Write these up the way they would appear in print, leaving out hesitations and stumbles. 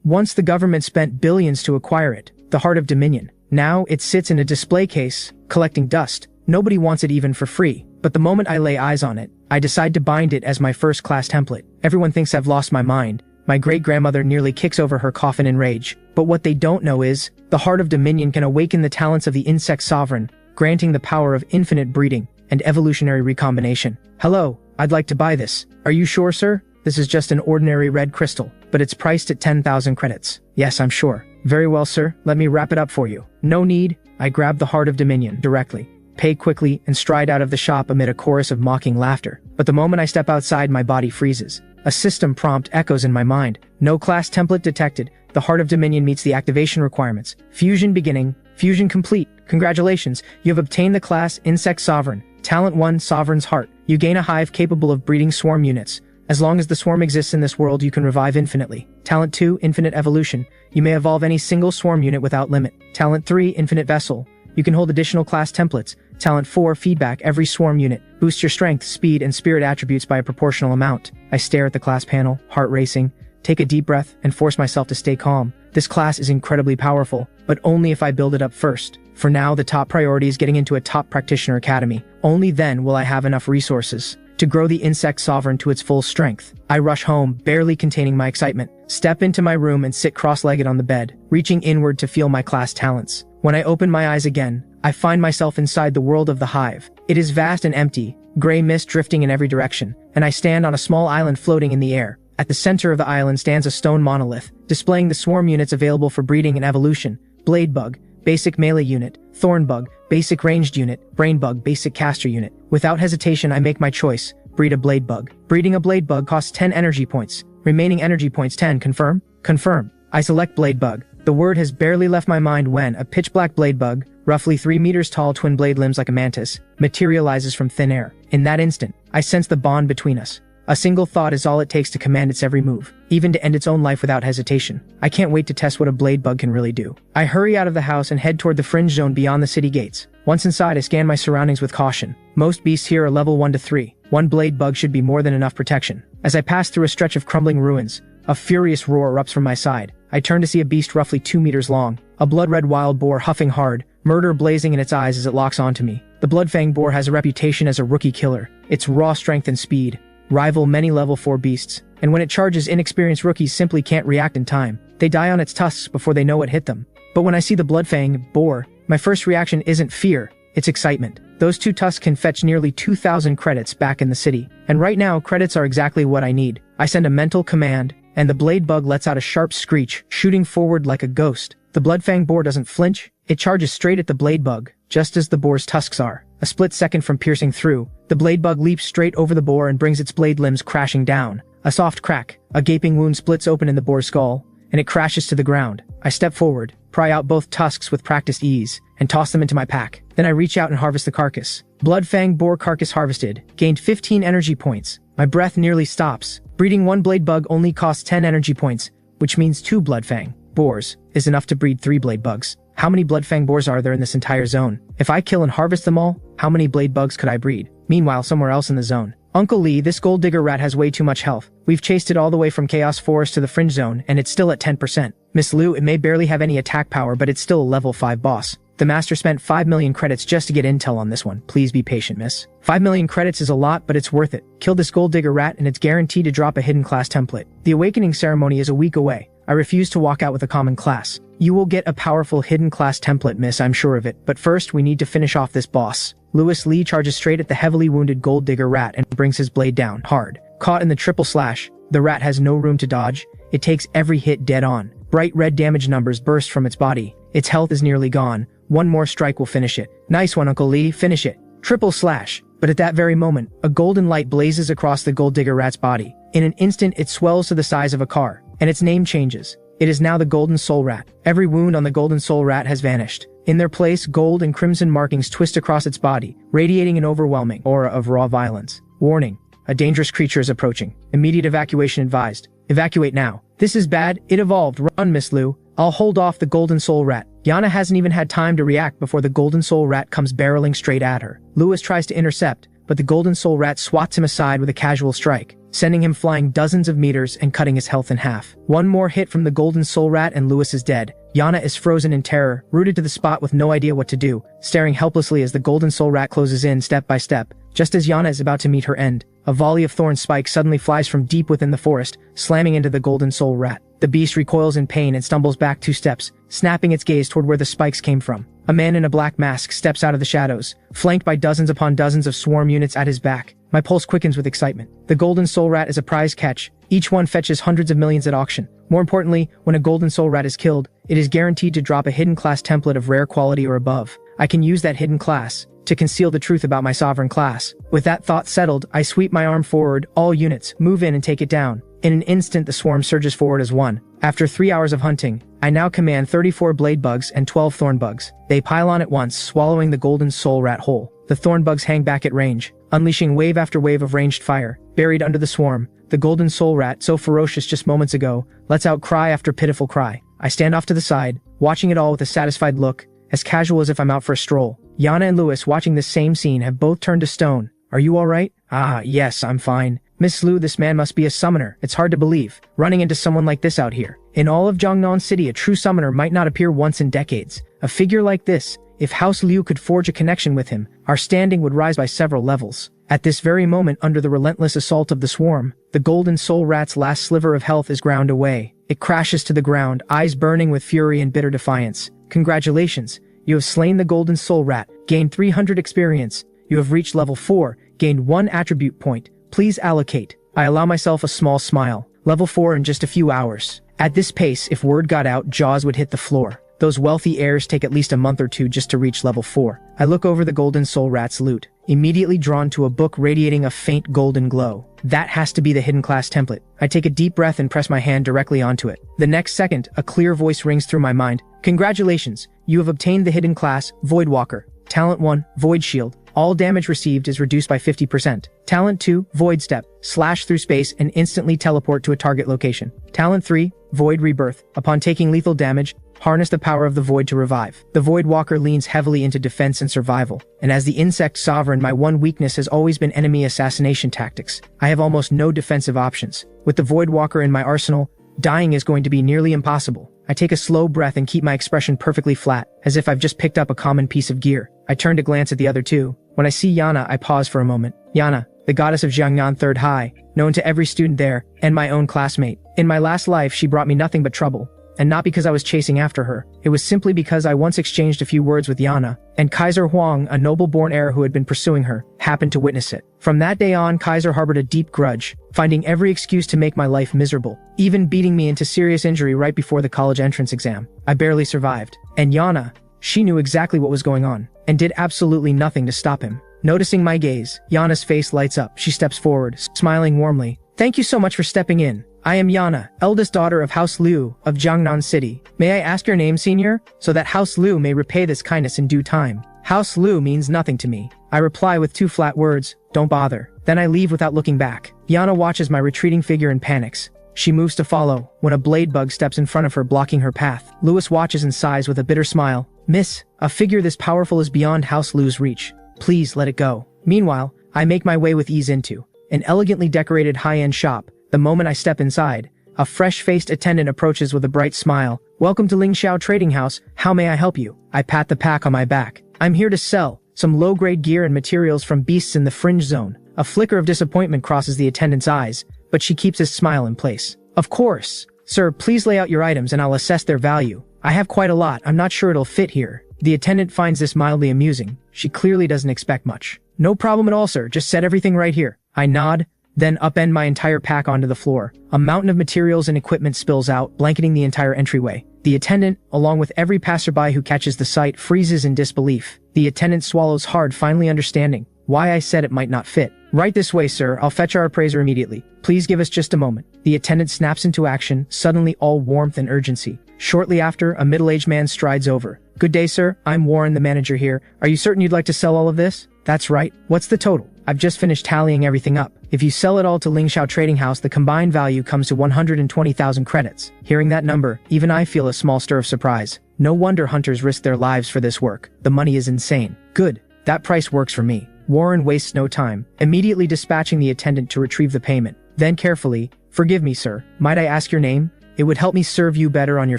Once the government spent billions to acquire it, the Heart of Dominion. Now it sits in a display case, collecting dust. Nobody wants it even for free. But the moment I lay eyes on it, I decide to bind it as my first-class template. Everyone thinks I've lost my mind. My great-grandmother nearly kicks over her coffin in rage. But what they don't know is, the Heart of Dominion can awaken the talents of the insect sovereign, granting the power of infinite breeding and evolutionary recombination. Hello, I'd like to buy this. Are you sure, sir? This is just an ordinary red crystal, but it's priced at 10,000 credits. Yes, I'm sure. Very well, sir. Let me wrap it up for you. No need. I grab the Heart of Dominion directly, pay quickly, and stride out of the shop amid a chorus of mocking laughter. But the moment I step outside, my body freezes. A system prompt echoes in my mind. No class template detected. The Heart of Dominion meets the activation requirements. Fusion beginning. Fusion complete. Congratulations. You have obtained the class Insect Sovereign. Talent 1, Sovereign's Heart. You gain a hive capable of breeding swarm units. As long as the swarm exists in this world, you can revive infinitely. Talent 2, Infinite Evolution. You may evolve any single swarm unit without limit. Talent 3, Infinite Vessel. You can hold additional class templates. Talent 4, Feedback. Every swarm unit boosts your strength, speed, and spirit attributes by a proportional amount. I stare at the class panel, heart racing, take a deep breath, and force myself to stay calm. This class is incredibly powerful, but only if I build it up first. For now, the top priority is getting into a top practitioner academy. Only then will I have enough resources to grow the insect sovereign to its full strength. I rush home, barely containing my excitement, step into my room and sit cross-legged on the bed, reaching inward to feel my class talents. When I open my eyes again, I find myself inside the world of the hive. It is vast and empty, gray mist drifting in every direction, and I stand on a small island floating in the air. At the center of the island stands a stone monolith, displaying the swarm units available for breeding and evolution. Bladebug, basic melee unit. Thornbug, basic ranged unit. Brainbug, basic caster unit. Without hesitation, I make my choice. Breed a Bladebug. Breeding a Bladebug costs 10 energy points. Remaining energy points 10. Confirm? Confirm. I select Bladebug. The word has barely left my mind when a pitch-black Bladebug, roughly 3 meters tall, twin blade limbs like a mantis, materializes from thin air. In that instant, I sense the bond between us. A single thought is all it takes to command its every move, even to end its own life without hesitation. I can't wait to test what a Bladebug can really do. I hurry out of the house and head toward the fringe zone beyond the city gates. Once inside, I scan my surroundings with caution. Most beasts here are level 1 to 3. One Bladebug should be more than enough protection. As I pass through a stretch of crumbling ruins, a furious roar erupts from my side. I turn to see a beast roughly 2 meters long, a blood-red wild boar huffing hard, murder blazing in its eyes as it locks onto me. The Bloodfang boar has a reputation as a rookie killer. Its raw strength and speed rival many level 4 beasts, and when it charges, inexperienced rookies simply can't react in time. They die on its tusks before they know what hit them. But when I see the Bloodfang boar, my first reaction isn't fear, it's excitement. Those 2 tusks can fetch nearly 2,000 credits back in the city, and right now credits are exactly what I need. I send a mental command, and the Bladebug lets out a sharp screech, shooting forward like a ghost. The Bloodfang boar doesn't flinch, it charges straight at the Bladebug, just as the boar's tusks are. A split second from piercing through, the Bladebug leaps straight over the boar and brings its blade limbs crashing down. A soft crack, a gaping wound splits open in the boar's skull, and it crashes to the ground. I step forward, pry out both tusks with practiced ease, and toss them into my pack. Then I reach out and harvest the carcass. Bloodfang boar carcass harvested, gained 15 energy points. My breath nearly stops. Breeding 1 Bladebug only costs 10 energy points, which means 2 Bloodfang boars is enough to breed 3 Bladebugs. How many Bloodfang boars are there in this entire zone? If I kill and harvest them all, how many Bladebugs could I breed? Meanwhile, somewhere else in the zone, Uncle Lee, this gold digger rat has way too much health. We've chased it all the way from Chaos Forest to the Fringe Zone, and it's still at 10%. Miss Liu, it may barely have any attack power, but it's still a level 5 boss. The master spent 5 million credits just to get intel on this one. Please be patient, miss. 5 million credits is a lot, but it's worth it. Kill this gold digger rat and it's guaranteed to drop a hidden class template. The awakening ceremony is a week away. I refuse to walk out with a common class. You will get a powerful hidden class template, miss, I'm sure of it. But first, we need to finish off this boss. Louis Lee charges straight at the heavily wounded gold digger rat and brings his blade down hard. Caught in the triple slash, the rat has no room to dodge. It takes every hit dead on. Bright red damage numbers burst from its body. Its health is nearly gone. One more strike will finish it. Nice one, Uncle Lee, finish it. Triple slash. But at that very moment, a golden light blazes across the gold digger rat's body. In an instant, it swells to the size of a car, and its name changes. It is now the Golden Soul Rat. Every wound on the Golden Soul Rat has vanished. In their place, gold and crimson markings twist across its body, radiating an overwhelming aura of raw violence. Warning. A dangerous creature is approaching. Immediate evacuation advised. Evacuate now. This is bad. It evolved. Run, Miss Liu. I'll hold off the Golden Soul Rat. Yana hasn't even had time to react before the Golden Soul Rat comes barreling straight at her. Louis tries to intercept, but the Golden Soul Rat swats him aside with a casual strike. sending him flying dozens of meters and cutting his health in half. One more hit from the golden soul rat and Lewis is dead. Yana is frozen in terror, rooted to the spot with no idea what to do, staring helplessly as the golden soul rat closes in step by step. Just as Yana is about to meet her end, a volley of thorn spikes suddenly flies from deep within the forest, slamming into the golden soul rat. The beast recoils in pain and stumbles back 2 steps, snapping its gaze toward where the spikes came from. A man in a black mask steps out of the shadows, flanked by dozens upon dozens of swarm units at his back. My pulse quickens with excitement. The golden soul rat is a prize catch. Each one fetches hundreds of millions at auction. More importantly, when a golden soul rat is killed, it is guaranteed to drop a hidden class template of rare quality or above. I can use that hidden class to conceal the truth about my sovereign class. With that thought settled, I sweep my arm forward. All units, move in and take it down. In an instant, the swarm surges forward as one. After 3 hours of hunting, I now command 34 blade bugs and 12 thorn bugs. They pile on at once, swallowing the golden soul rat whole. The thorn bugs hang back at range, unleashing wave after wave of ranged fire. Buried under the swarm, the golden soul rat, so ferocious just moments ago, lets out cry after pitiful cry. I stand off to the side, watching it all with a satisfied look, as casual as if I'm out for a stroll. Yana and Lewis, watching this same scene, have both turned to stone. Are you alright? Ah, yes, I'm fine. Miss Liu, this man must be a summoner. It's hard to believe, running into someone like this out here. In all of Jiangnan City, a true summoner might not appear once in decades. A figure like this, if House Liu could forge a connection with him, our standing would rise by several levels. At this very moment, under the relentless assault of the swarm, the golden soul rat's last sliver of health is ground away. It crashes to the ground, eyes burning with fury and bitter defiance. Congratulations. You have slain the golden soul rat, gained 300 experience. You have reached level 4, gained 1 attribute point. Please allocate. I allow myself a small smile. Level 4 in just a few hours. At this pace, if word got out, jaws would hit the floor. Those wealthy heirs take at least a month or 2 just to reach level 4. I look over the golden soul rat's loot, immediately drawn to a book radiating a faint golden glow. That has to be the hidden class template. I take a deep breath and press my hand directly onto it. The next second, a clear voice rings through my mind. Congratulations, you have obtained the hidden class, Voidwalker. Talent 1, Void Shield. All damage received is reduced by 50%. Talent 2, Void Step. Slash through space and instantly teleport to a target location. Talent 3, Void Rebirth. Upon taking lethal damage, harness the power of the Void to revive. The Void Walker leans heavily into defense and survival, and as the insect sovereign, my one weakness has always been enemy assassination tactics. I have almost no defensive options. With the Void Walker in my arsenal, dying is going to be nearly impossible. I take a slow breath and keep my expression perfectly flat, as if I've just picked up a common piece of gear. I turn to glance at the other two. When I see Yana, I pause for a moment. Yana, the goddess of Jiangnan Third High, known to every student there, and my own classmate. In my last life, she brought me nothing but trouble. And not because I was chasing after her. It was simply because I once exchanged a few words with Yana, and Kaiser Huang, a noble-born heir who had been pursuing her, happened to witness it. From that day on, Kaiser harbored a deep grudge, finding every excuse to make my life miserable, even beating me into serious injury right before the college entrance exam. I barely survived. And Yana, she knew exactly what was going on, and did absolutely nothing to stop him. Noticing my gaze, Yana's face lights up. She steps forward, smiling warmly. Thank you so much for stepping in. I am Yana, eldest daughter of House Liu of Jiangnan City. May I ask your name, senior? So that House Liu may repay this kindness in due time. House Liu means nothing to me. I reply with 2 flat words, don't bother. Then I leave without looking back. Yana watches my retreating figure and panics. She moves to follow, when a blade bug steps in front of her, blocking her path. Lewis watches and sighs with a bitter smile. Miss, a figure this powerful is beyond House Liu's reach. Please let it go. Meanwhile, I make my way with ease into an elegantly decorated high-end shop. The moment I step inside, a fresh-faced attendant approaches with a bright smile. Welcome to Lingxiao Trading House. How may I help you? I pat the pack on my back. I'm here to sell some low-grade gear and materials from beasts in the fringe zone. A flicker of disappointment crosses the attendant's eyes, but she keeps his smile in place. Of course. Sir, please lay out your items and I'll assess their value. I have quite a lot. I'm not sure it'll fit here. The attendant finds this mildly amusing. She clearly doesn't expect much. No problem at all, sir. Just set everything right here. I nod, then upend my entire pack onto the floor. A mountain of materials and equipment spills out, blanketing the entire entryway. The attendant, along with every passerby who catches the sight, freezes in disbelief. The attendant swallows hard, finally understanding why I said it might not fit. Right this way, sir. I'll fetch our appraiser immediately. Please give us just a moment. The attendant snaps into action, suddenly all warmth and urgency. Shortly after, a middle-aged man strides over. Good day, sir. I'm Warren, the manager here. Are you certain you'd like to sell all of this? That's right. What's the total? I've just finished tallying everything up. If you sell it all to Lingxiao Trading House, the combined value comes to 120,000 credits. Hearing that number, even I feel a small stir of surprise. No wonder hunters risk their lives for this work. The money is insane. Good. That price works for me. Warren wastes no time, immediately dispatching the attendant to retrieve the payment. Then carefully, "Forgive me, sir. Might I ask your name? It would help me serve you better on your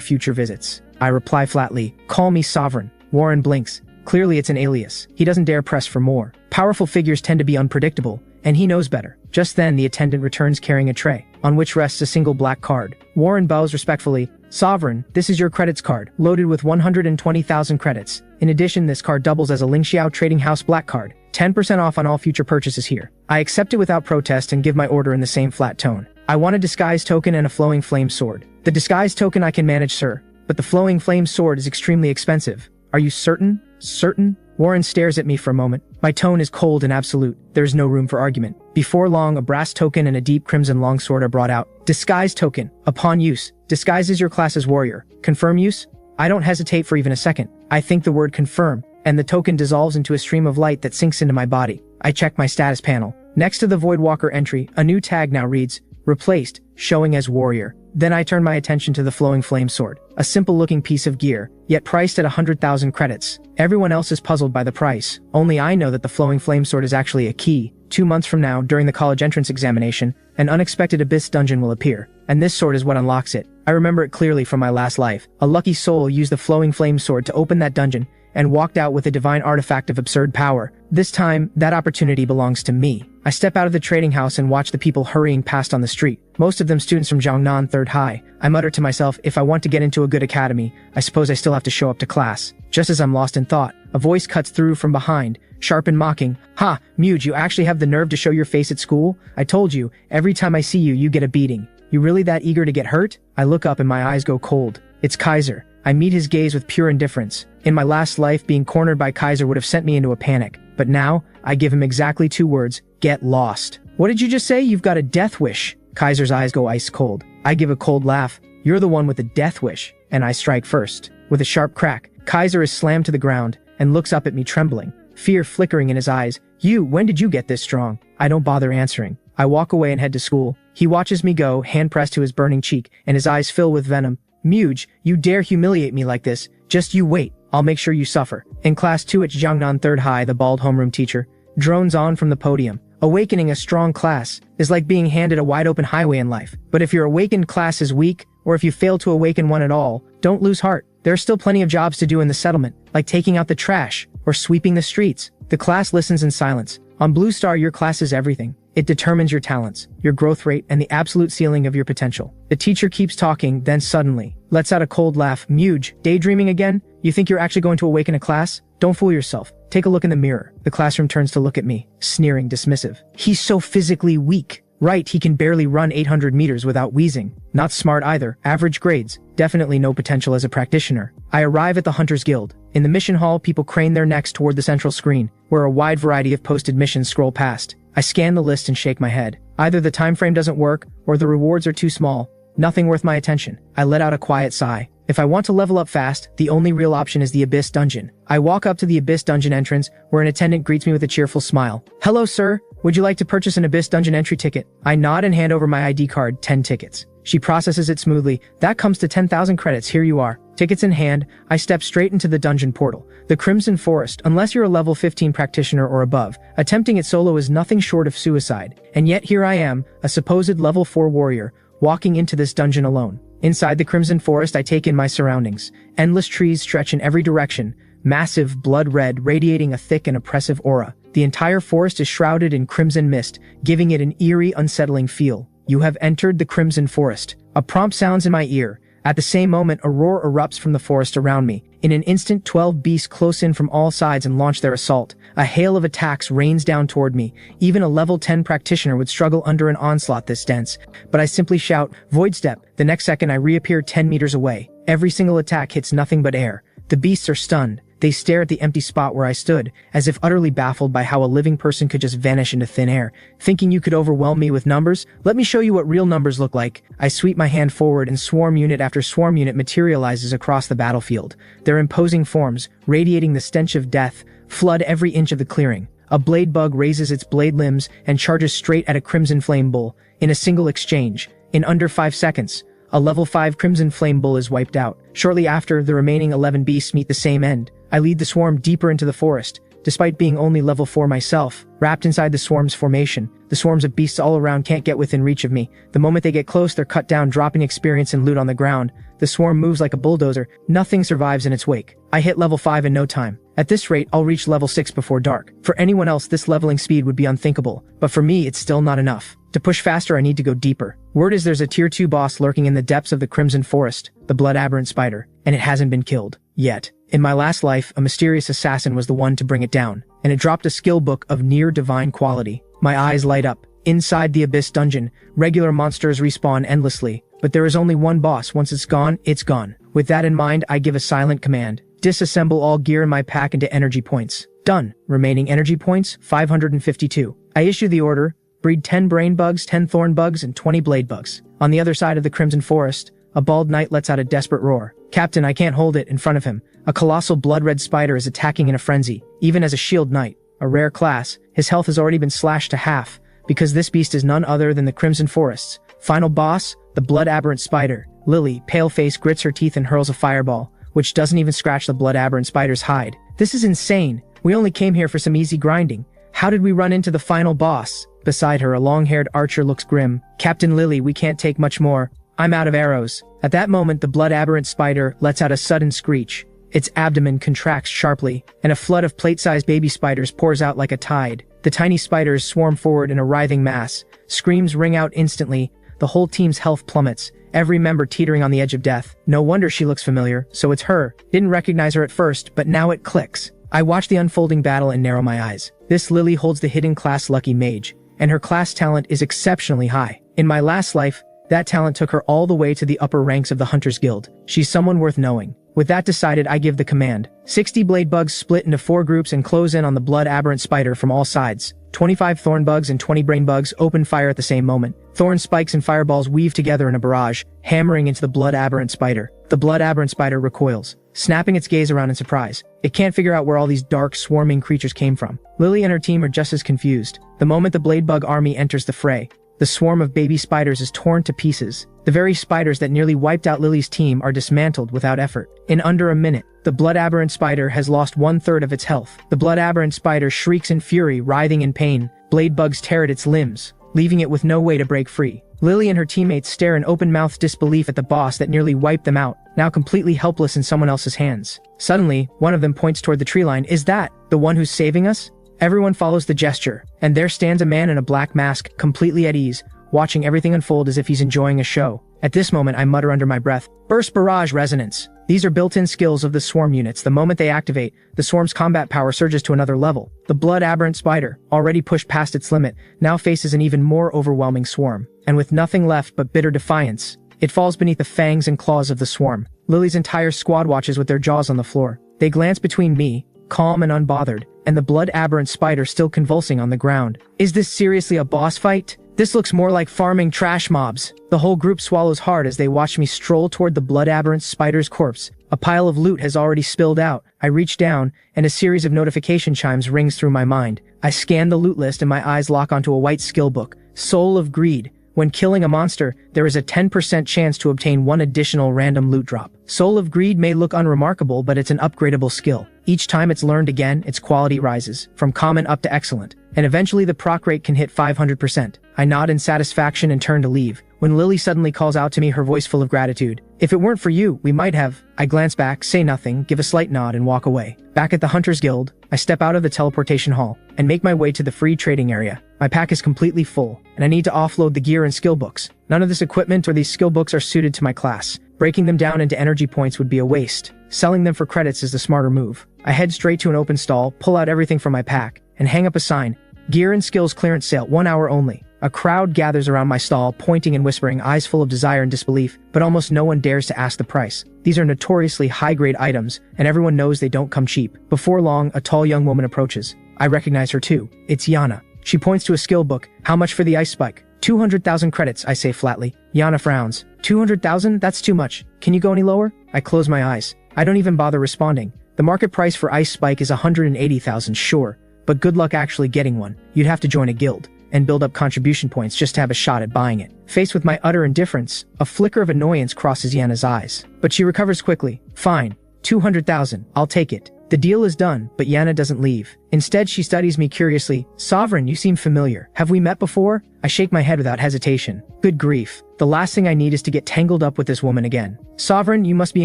future visits." I reply flatly, "Call me Sovereign." Warren blinks. Clearly it's an alias. He doesn't dare press for more. Powerful figures tend to be unpredictable, and he knows better. Just then the attendant returns carrying a tray, on which rests a single black card. Warren bows respectfully. "Sovereign, this is your credits card, loaded with 120,000 credits. In addition, this card doubles as a Lingxiao Trading House black card. 10% off on all future purchases here." I accept it without protest and give my order in the same flat tone. "I want a disguise token and a flowing flame sword." "The disguise token I can manage, sir, but the flowing flame sword is extremely expensive." "Are you certain?" "Certain?" Warren stares at me for a moment. My tone is cold and absolute. There is no room for argument. Before long, a brass token and a deep crimson longsword are brought out. "Disguise token. Upon use, disguises your class as warrior. Confirm use?" I don't hesitate for even a second. I think the word confirm, and the token dissolves into a stream of light that sinks into my body. I check my status panel. Next to the Voidwalker entry, a new tag now reads, "Replaced, showing as warrior." Then I turn my attention to the flowing flame sword, a simple-looking piece of gear, yet priced at 100,000 credits. Everyone else is puzzled by the price. Only I know that the flowing flame sword is actually a key. 2 months from now, during the college entrance examination, an unexpected abyss dungeon will appear, and this sword is what unlocks it. I remember it clearly from my last life. A lucky soul used the flowing flame sword to open that dungeon, and walked out with a divine artifact of absurd power. This time, that opportunity belongs to me. I step out of the trading house and watch the people hurrying past on the street, most of them students from Jiangnan 3rd High. I mutter to myself, if I want to get into a good academy, I suppose I still have to show up to class. Just as I'm lost in thought, a voice cuts through from behind, sharp and mocking. "Ha, Muge, you actually have the nerve to show your face at school? I told you, every time I see you, you get a beating. You really that eager to get hurt?" I look up and my eyes go cold. It's Kaiser. I meet his gaze with pure indifference. In my last life, being cornered by Kaiser would have sent me into a panic. But now, I give him exactly 2 words, "Get lost." "What did you just say? You've got a death wish." Kaiser's eyes go ice cold. I give a cold laugh. "You're the one with the death wish." And I strike first. With a sharp crack, Kaiser is slammed to the ground and looks up at me trembling, fear flickering in his eyes. When did you get this strong?" I don't bother answering. I walk away and head to school. He watches me go, hand pressed to his burning cheek, and his eyes fill with venom. "Muge, you dare humiliate me like this? Just you wait. I'll make sure you suffer." In class 2 at Jiangnan 3rd High, the bald homeroom teacher drones on from the podium. Awakening a strong class is like being handed a wide-open highway in life. But if your awakened class is weak, or if you fail to awaken one at all, don't lose heart. There are still plenty of jobs to do in the settlement, like taking out the trash or sweeping the streets. The class listens in silence. On Blue Star, your class is everything. It determines your talents, your growth rate, and the absolute ceiling of your potential. The teacher keeps talking, then suddenly lets out a cold laugh. "Muge, daydreaming again? You think you're actually going to awaken a class? Don't fool yourself. Take a look in the mirror." The classroom turns to look at me, sneering, dismissive. "He's so physically weak." Right, he can barely run 800 meters without wheezing. Not smart either, average grades, definitely no potential as a practitioner. I arrive at the Hunters Guild. In the mission hall, people crane their necks toward the central screen, where a wide variety of posted missions scroll past. I scan the list and shake my head. Either the time frame doesn't work, or the rewards are too small. Nothing worth my attention. I let out a quiet sigh. If I want to level up fast, the only real option is the Abyss Dungeon. I walk up to the Abyss Dungeon entrance, where an attendant greets me with a cheerful smile. "Hello, sir. Would you like to purchase an Abyss Dungeon entry ticket?" I nod and hand over my ID card, 10 tickets. She processes it smoothly. "That comes to 10,000 credits. Here you are." Tickets in hand, I step straight into the dungeon portal. The Crimson Forest, unless you're a level 15 practitioner or above, attempting it solo is nothing short of suicide. And yet here I am, a supposed level 4 warrior, walking into this dungeon alone. Inside the Crimson Forest, I take in my surroundings. Endless trees stretch in every direction, massive, blood red, radiating a thick and oppressive aura. The entire forest is shrouded in crimson mist, giving it an eerie, unsettling feel. "You have entered the Crimson Forest." A prompt sounds in my ear. At the same moment, a roar erupts from the forest around me. In an instant, 12 beasts close in from all sides and launch their assault. A hail of attacks rains down toward me. Even a level 10 practitioner would struggle under an onslaught this dense. But I simply shout, "Void Step." The next second, I reappear 10 meters away. Every single attack hits nothing but air. The beasts are stunned. They stare at the empty spot where I stood, as if utterly baffled by how a living person could just vanish into thin air. "Thinking you could overwhelm me with numbers? Let me show you what real numbers look like." I sweep my hand forward and swarm unit after swarm unit materializes across the battlefield. Their imposing forms, radiating the stench of death, flood every inch of the clearing. A blade bug raises its blade limbs and charges straight at a Crimson Flame Bull. In a single exchange, in under 5 seconds, a level 5 Crimson Flame Bull is wiped out. Shortly after, the remaining 11 beasts meet the same end. I lead the swarm deeper into the forest, despite being only level 4 myself, wrapped inside the swarm's formation. The swarms of beasts all around can't get within reach of me. The moment they get close, they're cut down, dropping experience and loot on the ground. The swarm moves like a bulldozer. Nothing survives in its wake. I hit level 5 in no time. At this rate, I'll reach level 6 before dark. For anyone else, this leveling speed would be unthinkable, but for me, it's still not enough. To push faster, I need to go deeper. Word is there's a tier 2 boss lurking in the depths of the Crimson Forest, the Blood Aberrant Spider, and it hasn't been killed. Yet. In my last life, a mysterious assassin was the one to bring it down, and it dropped a skill book of near divine quality. My eyes light up. Inside the Abyss dungeon, regular monsters respawn endlessly, but there is only one boss. Once it's gone, it's gone. With that in mind, I give a silent command. Disassemble all gear in my pack into energy points. Done. Remaining energy points, 552. I issue the order. Breed 10 brain bugs, 10 thorn bugs, and 20 blade bugs. On the other side of the Crimson Forest, a bald knight lets out a desperate roar. Captain, I can't hold it. In front of him, a colossal blood-red spider is attacking in a frenzy. Even as a shield knight, a rare class, his health has already been slashed to half, because this beast is none other than the Crimson Forest's final boss, the Blood Aberrant Spider. Lily, pale-faced, grits her teeth and hurls a fireball, which doesn't even scratch the Blood Aberrant Spider's hide. This is insane. We only came here for some easy grinding. How did we run into the final boss? Beside her, a long-haired archer looks grim. Captain Lily, we can't take much more. I'm out of arrows. At that moment, the Blood Aberrant Spider lets out a sudden screech. Its abdomen contracts sharply, and a flood of plate-sized baby spiders pours out like a tide. The tiny spiders swarm forward in a writhing mass. Screams ring out instantly. The whole team's health plummets, every member teetering on the edge of death. No wonder she looks familiar, so it's her. Didn't recognize her at first, but now it clicks. I watch the unfolding battle and narrow my eyes. This Lily holds the hidden class Lucky Mage, and her class talent is exceptionally high. In my last life, that talent took her all the way to the upper ranks of the Hunters Guild. She's someone worth knowing. With that decided, I give the command. 60 blade bugs split into 4 groups and close in on the Blood Aberrant Spider from all sides. 25 thorn bugs and 20 brain bugs open fire at the same moment. Thorn spikes and fireballs weave together in a barrage, hammering into the Blood Aberrant Spider. The Blood Aberrant Spider recoils, snapping its gaze around in surprise. It can't figure out where all these dark, swarming creatures came from. Lily and her team are just as confused. The moment the blade bug army enters the fray, the swarm of baby spiders is torn to pieces. The very spiders that nearly wiped out Lily's team are dismantled without effort. In under a minute, the Blood Aberrant Spider has lost 1/3 of its health. The Blood Aberrant Spider shrieks in fury, writhing in pain. Blade bugs tear at its limbs, leaving it with no way to break free. Lily and her teammates stare in open-mouthed disbelief at the boss that nearly wiped them out, now completely helpless in someone else's hands. Suddenly, one of them points toward the tree line. Is that the one who's saving us? Everyone follows the gesture, and there stands a man in a black mask, completely at ease, watching everything unfold as if he's enjoying a show. At this moment, I mutter under my breath, Burst Barrage Resonance. These are built-in skills of the swarm units. The moment they activate, the swarm's combat power surges to another level. The Blood Aberrant Spider, already pushed past its limit, now faces an even more overwhelming swarm. And with nothing left but bitter defiance, it falls beneath the fangs and claws of the swarm. Lily's entire squad watches with their jaws on the floor. They glance between me, calm and unbothered, and the Blood Aberrant Spider still convulsing on the ground. Is this seriously a boss fight? This looks more like farming trash mobs. The whole group swallows hard as they watch me stroll toward the Blood Aberrant Spider's corpse. A pile of loot has already spilled out. I reach down, and a series of notification chimes rings through my mind. I scan the loot list and my eyes lock onto a white skill book. Soul of Greed. When killing a monster, there is a 10% chance to obtain 1 additional random loot drop. Soul of Greed may look unremarkable, but it's an upgradable skill. Each time it's learned again, its quality rises, from common up to excellent, and eventually the proc rate can hit 500%. I nod in satisfaction and turn to leave, when Lily suddenly calls out to me, her voice full of gratitude. If it weren't for you, we might have. I glance back, say nothing, give a slight nod, and walk away. Back at the Hunters Guild, I step out of the teleportation hall and make my way to the free trading area. My pack is completely full, and I need to offload the gear and skill books. None of this equipment or these skill books are suited to my class. Breaking them down into energy points would be a waste. Selling them for credits is the smarter move. I head straight to an open stall, pull out everything from my pack, and hang up a sign. Gear and skills clearance sale, 1 hour only. A crowd gathers around my stall, pointing and whispering, eyes full of desire and disbelief, but almost no one dares to ask the price. These are notoriously high-grade items, and everyone knows they don't come cheap. Before long, a tall young woman approaches. I recognize her too. It's Yana. She points to a skill book. How much for the ice spike? 200,000 credits, I say flatly. Yana frowns. 200,000? That's too much. Can you go any lower? I close my eyes. I don't even bother responding. The market price for ice spike is 180,000, sure, but good luck actually getting one. You'd have to join a guild and build up contribution points just to have a shot at buying it. Faced with my utter indifference, a flicker of annoyance crosses Yana's eyes, but she recovers quickly. Fine. 200,000. I'll take it. The deal is done, but Yana doesn't leave. Instead, she studies me curiously. Sovereign, you seem familiar. Have we met before? I shake my head without hesitation. Good grief. The last thing I need is to get tangled up with this woman again. Sovereign, you must be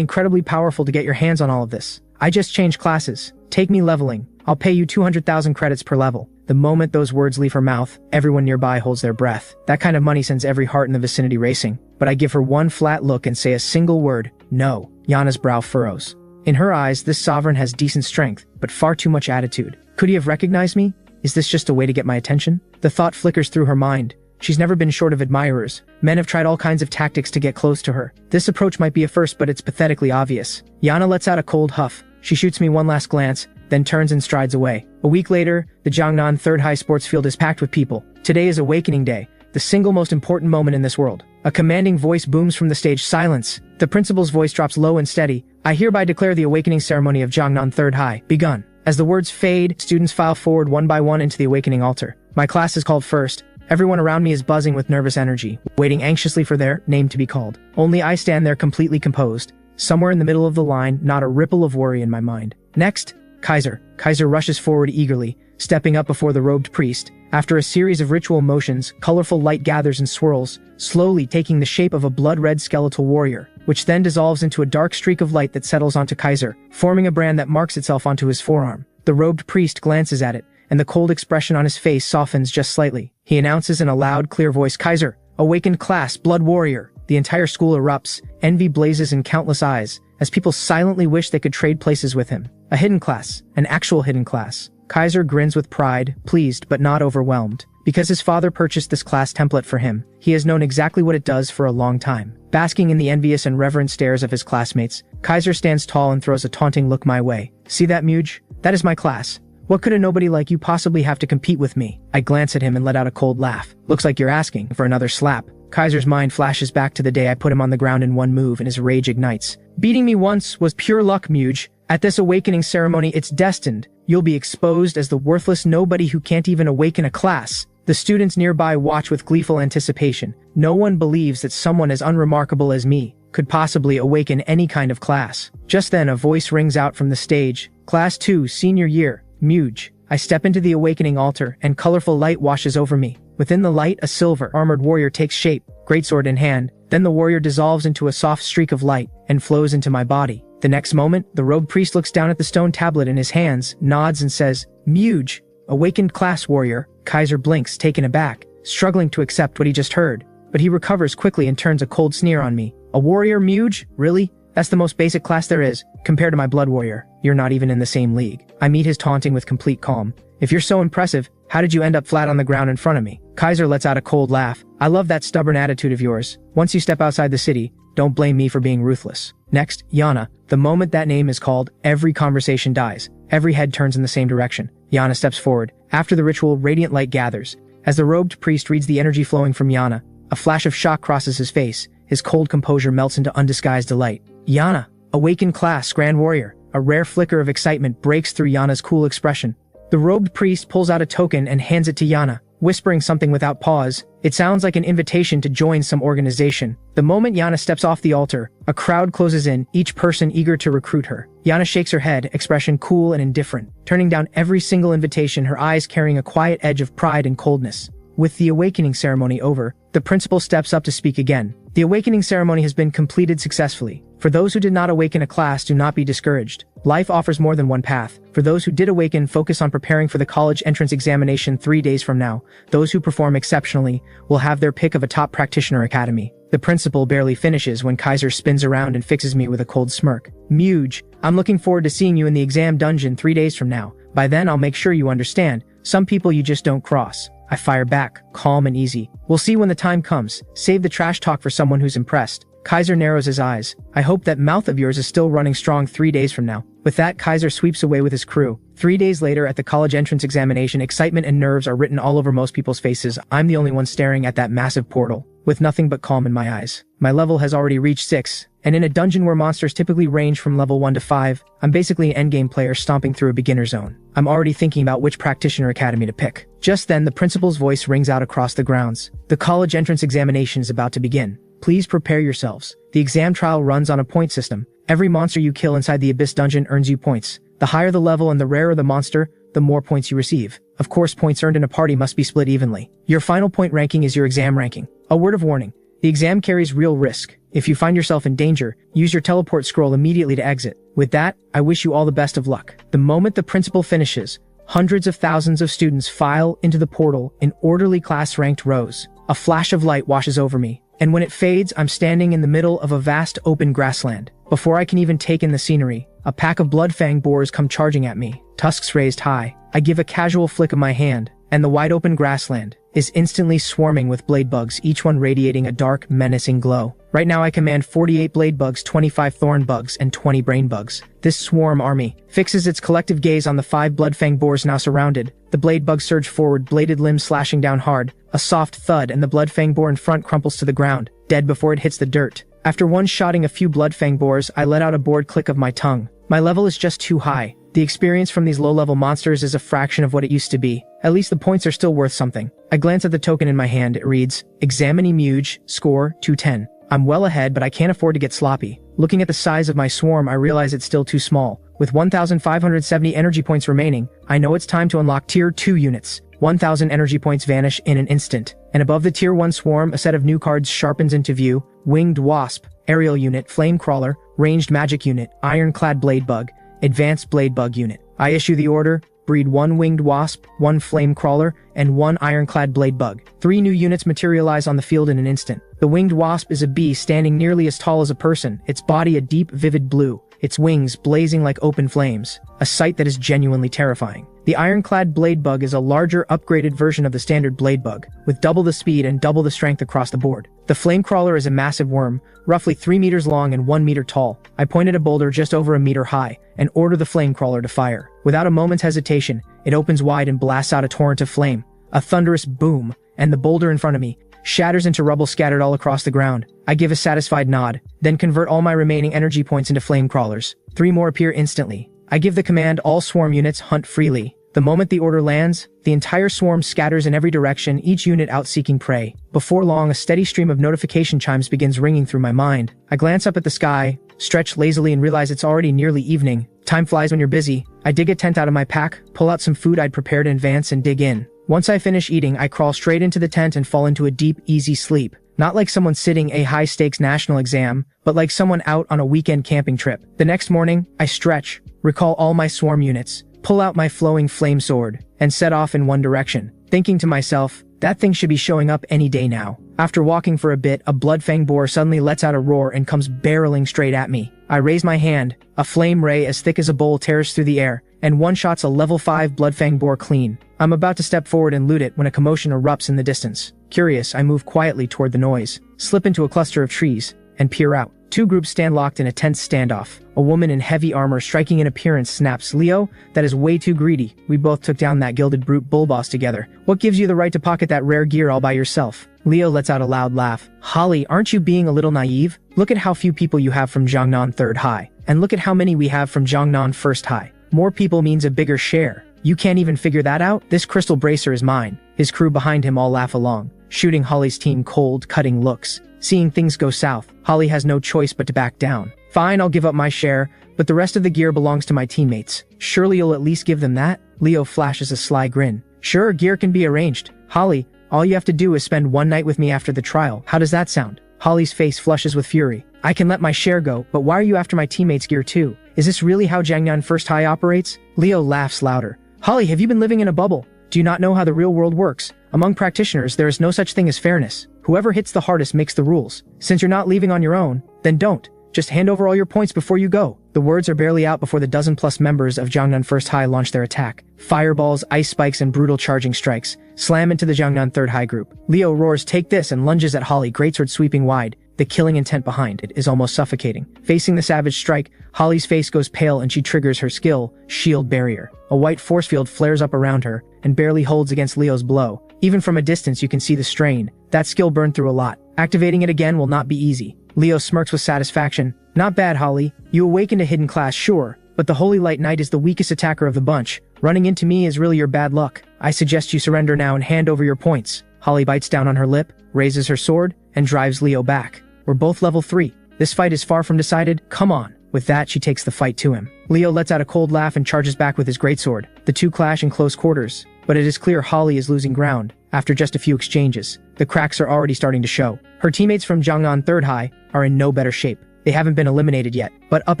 incredibly powerful to get your hands on all of this. I just changed classes. Take me leveling. I'll pay you 200,000 credits per level. The moment those words leave her mouth, everyone nearby holds their breath. That kind of money sends every heart in the vicinity racing. But I give her one flat look and say a single word, no. Yana's brow furrows. In her eyes, this sovereign has decent strength, but far too much attitude. Could he have recognized me? Is this just a way to get my attention? The thought flickers through her mind. She's never been short of admirers. Men have tried all kinds of tactics to get close to her. This approach might be a first, but it's pathetically obvious. Yana lets out a cold huff. She shoots me one last glance, then turns and strides away. A week later, the Jiangnan Third High Sports Field is packed with people. Today is Awakening Day, the single most important moment in this world. A commanding voice booms from the stage. Silence. The principal's voice drops low and steady. I hereby declare the awakening ceremony of Jiangnan Third High begun. As the words fade, students file forward one by one into the awakening altar. My class is called first. Everyone around me is buzzing with nervous energy, waiting anxiously for their name to be called. Only I stand there completely composed. Somewhere in the middle of the line, not a ripple of worry in my mind. Next, Kaiser. Kaiser rushes forward eagerly, stepping up before the robed priest. After a series of ritual motions, colorful light gathers and swirls, slowly taking the shape of a blood-red skeletal warrior, which then dissolves into a dark streak of light that settles onto Kaiser, forming a brand that marks itself onto his forearm. The robed priest glances at it, and the cold expression on his face softens just slightly. He announces in a loud, clear voice, Kaiser, awakened class, blood warrior. The entire school erupts, envy blazes in countless eyes, as people silently wish they could trade places with him. A hidden class, an actual hidden class. Kaiser grins with pride, pleased but not overwhelmed. Because his father purchased this class template for him, he has known exactly what it does for a long time. Basking in the envious and reverent stares of his classmates, Kaiser stands tall and throws a taunting look my way. See that, Muge? That is my class. What could a nobody like you possibly have to compete with me? I glance at him and let out a cold laugh. Looks like you're asking for another slap. Kaiser's mind flashes back to the day I put him on the ground in one move and his rage ignites. Beating me once was pure luck, Muge. At this awakening ceremony, it's destined. You'll be exposed as the worthless nobody who can't even awaken a class. The students nearby watch with gleeful anticipation. No one believes that someone as unremarkable as me could possibly awaken any kind of class. Just then, a voice rings out from the stage. Class 2, senior year, Muge. I step into the awakening altar, and colorful light washes over me. Within the light, a silver, armored warrior takes shape, greatsword in hand. Then the warrior dissolves into a soft streak of light and flows into my body. The next moment, the robed priest looks down at the stone tablet in his hands, nods and says, Muge, awakened class warrior. Kaiser blinks, taken aback, struggling to accept what he just heard. But he recovers quickly and turns a cold sneer on me. A warrior, Muge? Really? That's the most basic class there is. Compared to my blood warrior, you're not even in the same league. I meet his taunting with complete calm. If you're so impressive, how did you end up flat on the ground in front of me? Kaiser lets out a cold laugh. I love that stubborn attitude of yours. Once you step outside the city, don't blame me for being ruthless. Next, Yana. The moment that name is called, every conversation dies. Every head turns in the same direction. Yana steps forward. After the ritual, radiant light gathers. As the robed priest reads the energy flowing from Yana, a flash of shock crosses his face. His cold composure melts into undisguised delight. Yana, awakened class, grand warrior. A rare flicker of excitement breaks through Yana's cool expression. The robed priest pulls out a token and hands it to Yana, whispering something without pause. It sounds like an invitation to join some organization. The moment Yana steps off the altar, a crowd closes in, each person eager to recruit her. Yana shakes her head, expression cool and indifferent, turning down every single invitation, her eyes carrying a quiet edge of pride and coldness. With the awakening ceremony over, the principal steps up to speak again. The awakening ceremony has been completed successfully. For those who did not awaken a class, do not be discouraged. Life offers more than one path. For those who did awaken, focus on preparing for the college entrance examination 3 days from now. Those who perform exceptionally will have their pick of a top practitioner academy. The principal barely finishes when Kaiser spins around and fixes me with a cold smirk. Muge, I'm looking forward to seeing you in the exam dungeon 3 days from now. By then, I'll make sure you understand. Some people you just don't cross. I fire back, calm and easy. We'll see when the time comes. Save the trash talk for someone who's impressed. Kaiser narrows his eyes. I hope that mouth of yours is still running strong 3 days from now. With that, Kaiser sweeps away with his crew. 3 days later, at the college entrance examination, excitement and nerves are written all over most people's faces. I'm the only one staring at that massive portal, with nothing but calm in my eyes. My level has already reached 6, and in a dungeon where monsters typically range from level 1 to 5, I'm basically an endgame player stomping through a beginner zone. I'm already thinking about which practitioner academy to pick. Just then, the principal's voice rings out across the grounds. The college entrance examination is about to begin. Please prepare yourselves. The exam trial runs on a point system. Every monster you kill inside the Abyss dungeon earns you points. The higher the level and the rarer the monster, the more points you receive. Of course, points earned in a party must be split evenly. Your final point ranking is your exam ranking. A word of warning. The exam carries real risk. If you find yourself in danger, use your teleport scroll immediately to exit. With that, I wish you all the best of luck. The moment the principal finishes, hundreds of thousands of students file into the portal in orderly class-ranked rows. A flash of light washes over me, and when it fades, I'm standing in the middle of a vast open grassland. Before I can even take in the scenery, a pack of blood-fang boars come charging at me, tusks raised high. I give a casual flick of my hand, and the wide-open grassland is instantly swarming with blade bugs, each one radiating a dark, menacing glow. Right now I command 48 blade bugs, 25 thorn bugs, and 20 brain bugs. This swarm army fixes its collective gaze on the 5 blood-fang boars now surrounded. The blade bugs surge forward, bladed limbs slashing down hard. A soft thud, and the blood-fang boar in front crumples to the ground, dead before it hits the dirt. After one-shotting a few blood-fang boars, I let out a bored click of my tongue. My level is just too high. The experience from these low-level monsters is a fraction of what it used to be. At least the points are still worth something. I glance at the token in my hand. It reads, Examine Muge, score 210. I'm well ahead, but I can't afford to get sloppy. Looking at the size of my swarm, I realize it's still too small. With 1,570 energy points remaining, I know it's time to unlock Tier 2 units. 1,000 energy points vanish in an instant. And above the Tier 1 swarm, a set of new cards sharpens into view. Winged Wasp, Aerial Unit, Flame Crawler, Ranged Magic Unit, Ironclad Blade Bug, Advanced Blade Bug Unit. I issue the order, breed 1 Winged Wasp, 1 Flame Crawler, and 1 Ironclad Blade Bug. 3 new units materialize on the field in an instant. The Winged Wasp is a bee standing nearly as tall as a person, its body a deep, vivid blue, its wings blazing like open flames, a sight that is genuinely terrifying. The Ironclad Blade Bug is a larger, upgraded version of the standard Blade Bug, with double the speed and double the strength across the board. The Flame Crawler is a massive worm, roughly 3 meters long and 1 meter tall. I point at a boulder just over a meter high, and order the Flame Crawler to fire. Without a moment's hesitation, it opens wide and blasts out a torrent of flame. A thunderous boom, and the boulder in front of me shatters into rubble scattered all across the ground. I give a satisfied nod, then convert all my remaining energy points into Flame Crawlers. 3 more appear instantly. I give the command, all swarm units hunt freely. The moment the order lands, the entire swarm scatters in every direction, each unit out seeking prey. Before long, a steady stream of notification chimes begins ringing through my mind. I glance up at the sky, stretch lazily, and realize it's already nearly evening. Time flies when you're busy. I dig a tent out of my pack, pull out some food I'd prepared in advance, and dig in. Once I finish eating, I crawl straight into the tent and fall into a deep, easy sleep. Not like someone sitting a high-stakes national exam, but like someone out on a weekend camping trip. The next morning, I stretch, recall all my swarm units, pull out my flowing flame sword, and set off in one direction, thinking to myself, that thing should be showing up any day now. After walking for a bit, a blood-fang boar suddenly lets out a roar and comes barreling straight at me. I raise my hand, a flame ray as thick as a bowl tears through the air, and one-shots a level 5 blood-fang boar clean. I'm about to step forward and loot it when a commotion erupts in the distance. Curious, I move quietly toward the noise, slip into a cluster of trees, and peer out. 2 groups stand locked in a tense standoff. A woman in heavy armor, striking in appearance, snaps, Leo, that is way too greedy. We both took down that gilded brute bull boss together. What gives you the right to pocket that rare gear all by yourself? Leo lets out a loud laugh. Holly, aren't you being a little naive? Look at how few people you have from Jiangnan 3rd High. And look at how many we have from Jiangnan 1st High. More people means a bigger share. You can't even figure that out? This crystal bracer is mine. His crew behind him all laugh along, shooting Holly's team cold, cutting looks. Seeing things go south, Holly has no choice but to back down. Fine, I'll give up my share, but the rest of the gear belongs to my teammates. Surely you'll at least give them that? Leo flashes a sly grin. Sure, gear can be arranged. Holly, all you have to do is spend one night with me after the trial. How does that sound? Holly's face flushes with fury. I can let my share go, but why are you after my teammates' gear too? Is this really how Jiangnan 1st High operates? Leo laughs louder. Holly, have you been living in a bubble? Do you not know how the real world works? Among practitioners, there is no such thing as fairness. Whoever hits the hardest makes the rules. Since you're not leaving on your own, then don't. Just hand over all your points before you go. The words are barely out before the dozen-plus members of Jiangnan 1st High launch their attack. Fireballs, ice spikes, and brutal charging strikes slam into the Jiangnan 3rd High group. Leo roars, take this, and lunges at Holly, greatsword sweeping wide. The killing intent behind it is almost suffocating. Facing the savage strike, Holly's face goes pale and she triggers her skill, Shield Barrier. A white force field flares up around her and barely holds against Leo's blow. Even from a distance you can see the strain. That skill burned through a lot. Activating it again will not be easy. Leo smirks with satisfaction. Not bad, Holly. You awakened a hidden class, sure, but the Holy Light Knight is the weakest attacker of the bunch. Running into me is really your bad luck. I suggest you surrender now and hand over your points. Holly bites down on her lip, raises her sword, and drives Leo back. We're both level 3. This fight is far from decided. Come on. With that, she takes the fight to him. Leo lets out a cold laugh and charges back with his greatsword. The two clash in close quarters, but it is clear Holly is losing ground. After just a few exchanges, the cracks are already starting to show. Her teammates from Jiangnan 3rd High are in no better shape. They haven't been eliminated yet, but up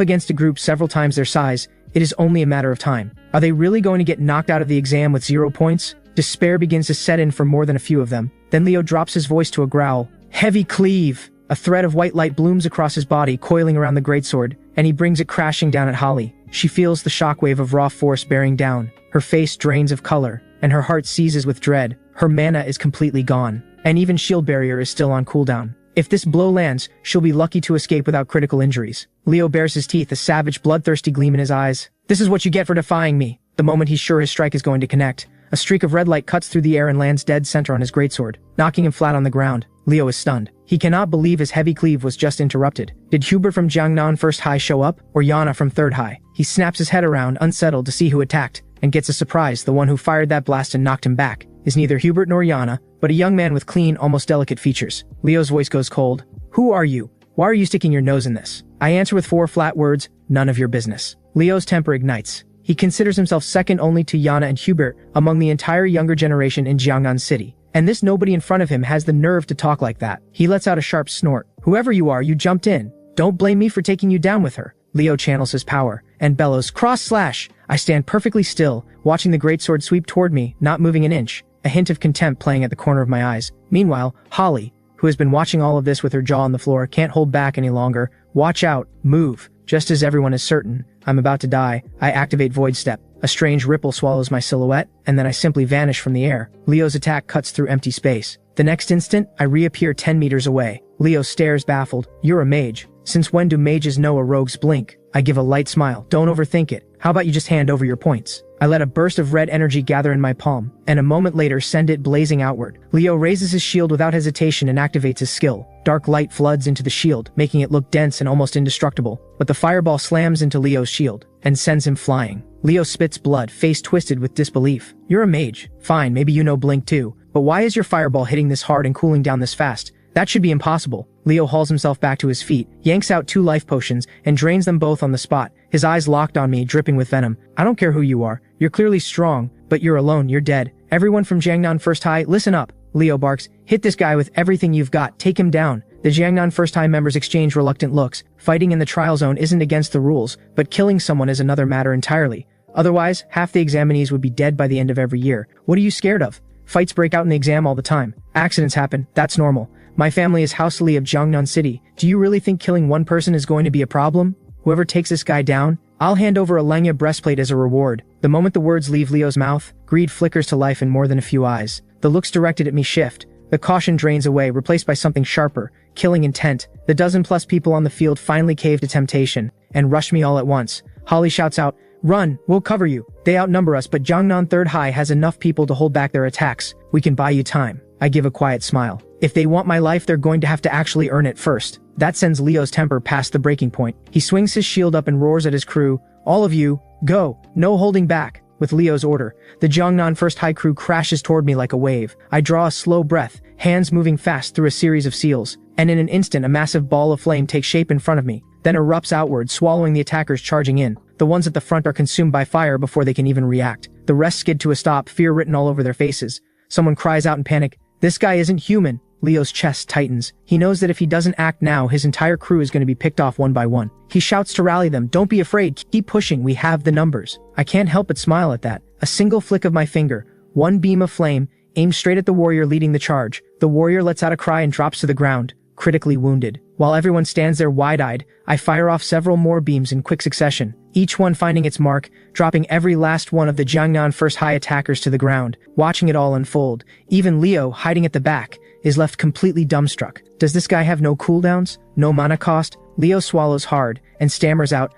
against a group several times their size, it is only a matter of time. Are they really going to get knocked out of the exam with 0 points? Despair begins to set in for more than a few of them. Then Leo drops his voice to a growl. Heavy cleave! A thread of white light blooms across his body, coiling around the greatsword, and he brings it crashing down at Holly. She feels the shockwave of raw force bearing down. Her face drains of color, and her heart seizes with dread. Her mana is completely gone, and even shield barrier is still on cooldown. If this blow lands, she'll be lucky to escape without critical injuries. Leo bares his teeth, a savage, bloodthirsty gleam in his eyes. This is what you get for defying me. The moment he's sure his strike is going to connect, a streak of red light cuts through the air and lands dead center on his greatsword, knocking him flat on the ground. Leo is stunned. He cannot believe his heavy cleave was just interrupted. Did Hubert from Jiangnan 1st High show up, or Yana from 3rd High? He snaps his head around, unsettled to see who attacked, and gets a surprise. The one who fired that blast and knocked him back is neither Hubert nor Yana, but a young man with clean, almost delicate features. Leo's voice goes cold. Who are you? Why are you sticking your nose in this? I answer with 4 flat words, none of your business. Leo's temper ignites. He considers himself second only to Yana and Hubert among the entire younger generation in Jiangnan City. And this nobody in front of him has the nerve to talk like that. He lets out a sharp snort. Whoever you are, you jumped in. Don't blame me for taking you down with her. Leo channels his power and bellows, cross slash. I stand perfectly still, watching the greatsword sweep toward me, not moving an inch, a hint of contempt playing at the corner of my eyes. Meanwhile, Holly, who has been watching all of this with her jaw on the floor, can't hold back any longer. Watch out, move. Just as everyone is certain I'm about to die, I activate Void Step. A strange ripple swallows my silhouette, and then I simply vanish from the air. Leo's attack cuts through empty space. The next instant, I reappear 10 meters away. Leo stares baffled. You're a mage. Since when do mages know a rogue's blink? I give a light smile. Don't overthink it. How about you just hand over your points? I let a burst of red energy gather in my palm, and a moment later send it blazing outward. Leo raises his shield without hesitation and activates his skill. Dark light floods into the shield, making it look dense and almost indestructible. But the fireball slams into Leo's shield and sends him flying. Leo spits blood, face twisted with disbelief. You're a mage. Fine, maybe you know blink too. But why is your fireball hitting this hard and cooling down this fast? That should be impossible. Leo hauls himself back to his feet, yanks out 2 life potions, and drains them both on the spot, his eyes locked on me, dripping with venom. I don't care who you are. You're clearly strong, but you're alone, you're dead. Everyone from Jiangnan 1st High, listen up. Leo barks, hit this guy with everything you've got, take him down. The Jiangnan 1st High members exchange reluctant looks. Fighting in the trial zone isn't against the rules, but killing someone is another matter entirely. Otherwise, half the examinees would be dead by the end of every year. What are you scared of? Fights break out in the exam all the time. Accidents happen, that's normal. My family is House Li of Jiangnan City. Do you really think killing one person is going to be a problem? Whoever takes this guy down, I'll hand over a Lenya breastplate as a reward. The moment the words leave Leo's mouth, greed flickers to life in more than a few eyes. The looks directed at me shift. The caution drains away, replaced by something sharper, killing intent. The dozen-plus people on the field finally cave to temptation and rush me all at once. Holly shouts out, run, we'll cover you. They outnumber us, but Jiangnan 3rd High has enough people to hold back their attacks. We can buy you time. I give a quiet smile. If they want my life, they're going to have to actually earn it first. That sends Leo's temper past the breaking point. He swings his shield up and roars at his crew. All of you, go. No holding back. With Leo's order, the Jiangnan 1st High crew crashes toward me like a wave. I draw a slow breath, hands moving fast through a series of seals, and in an instant a massive ball of flame takes shape in front of me, then erupts outward, swallowing the attackers charging in. The ones at the front are consumed by fire before they can even react. The rest skid to a stop, fear written all over their faces. Someone cries out in panic, "This guy isn't human." Leo's chest tightens. He knows that if he doesn't act now, his entire crew is going to be picked off one by one. He shouts to rally them, "Don't be afraid, keep pushing, we have the numbers." I can't help but smile at that. A single flick of my finger, one beam of flame, aims straight at the warrior leading the charge. The warrior lets out a cry and drops to the ground, critically wounded. While everyone stands there wide-eyed, I fire off several more beams in quick succession, each one finding its mark, dropping every last one of the Jiangnan 1st High attackers to the ground. Watching it all unfold, even Leo, hiding at the back, is left completely dumbstruck. Does this guy have no cooldowns? No mana cost? Leo swallows hard and stammers out,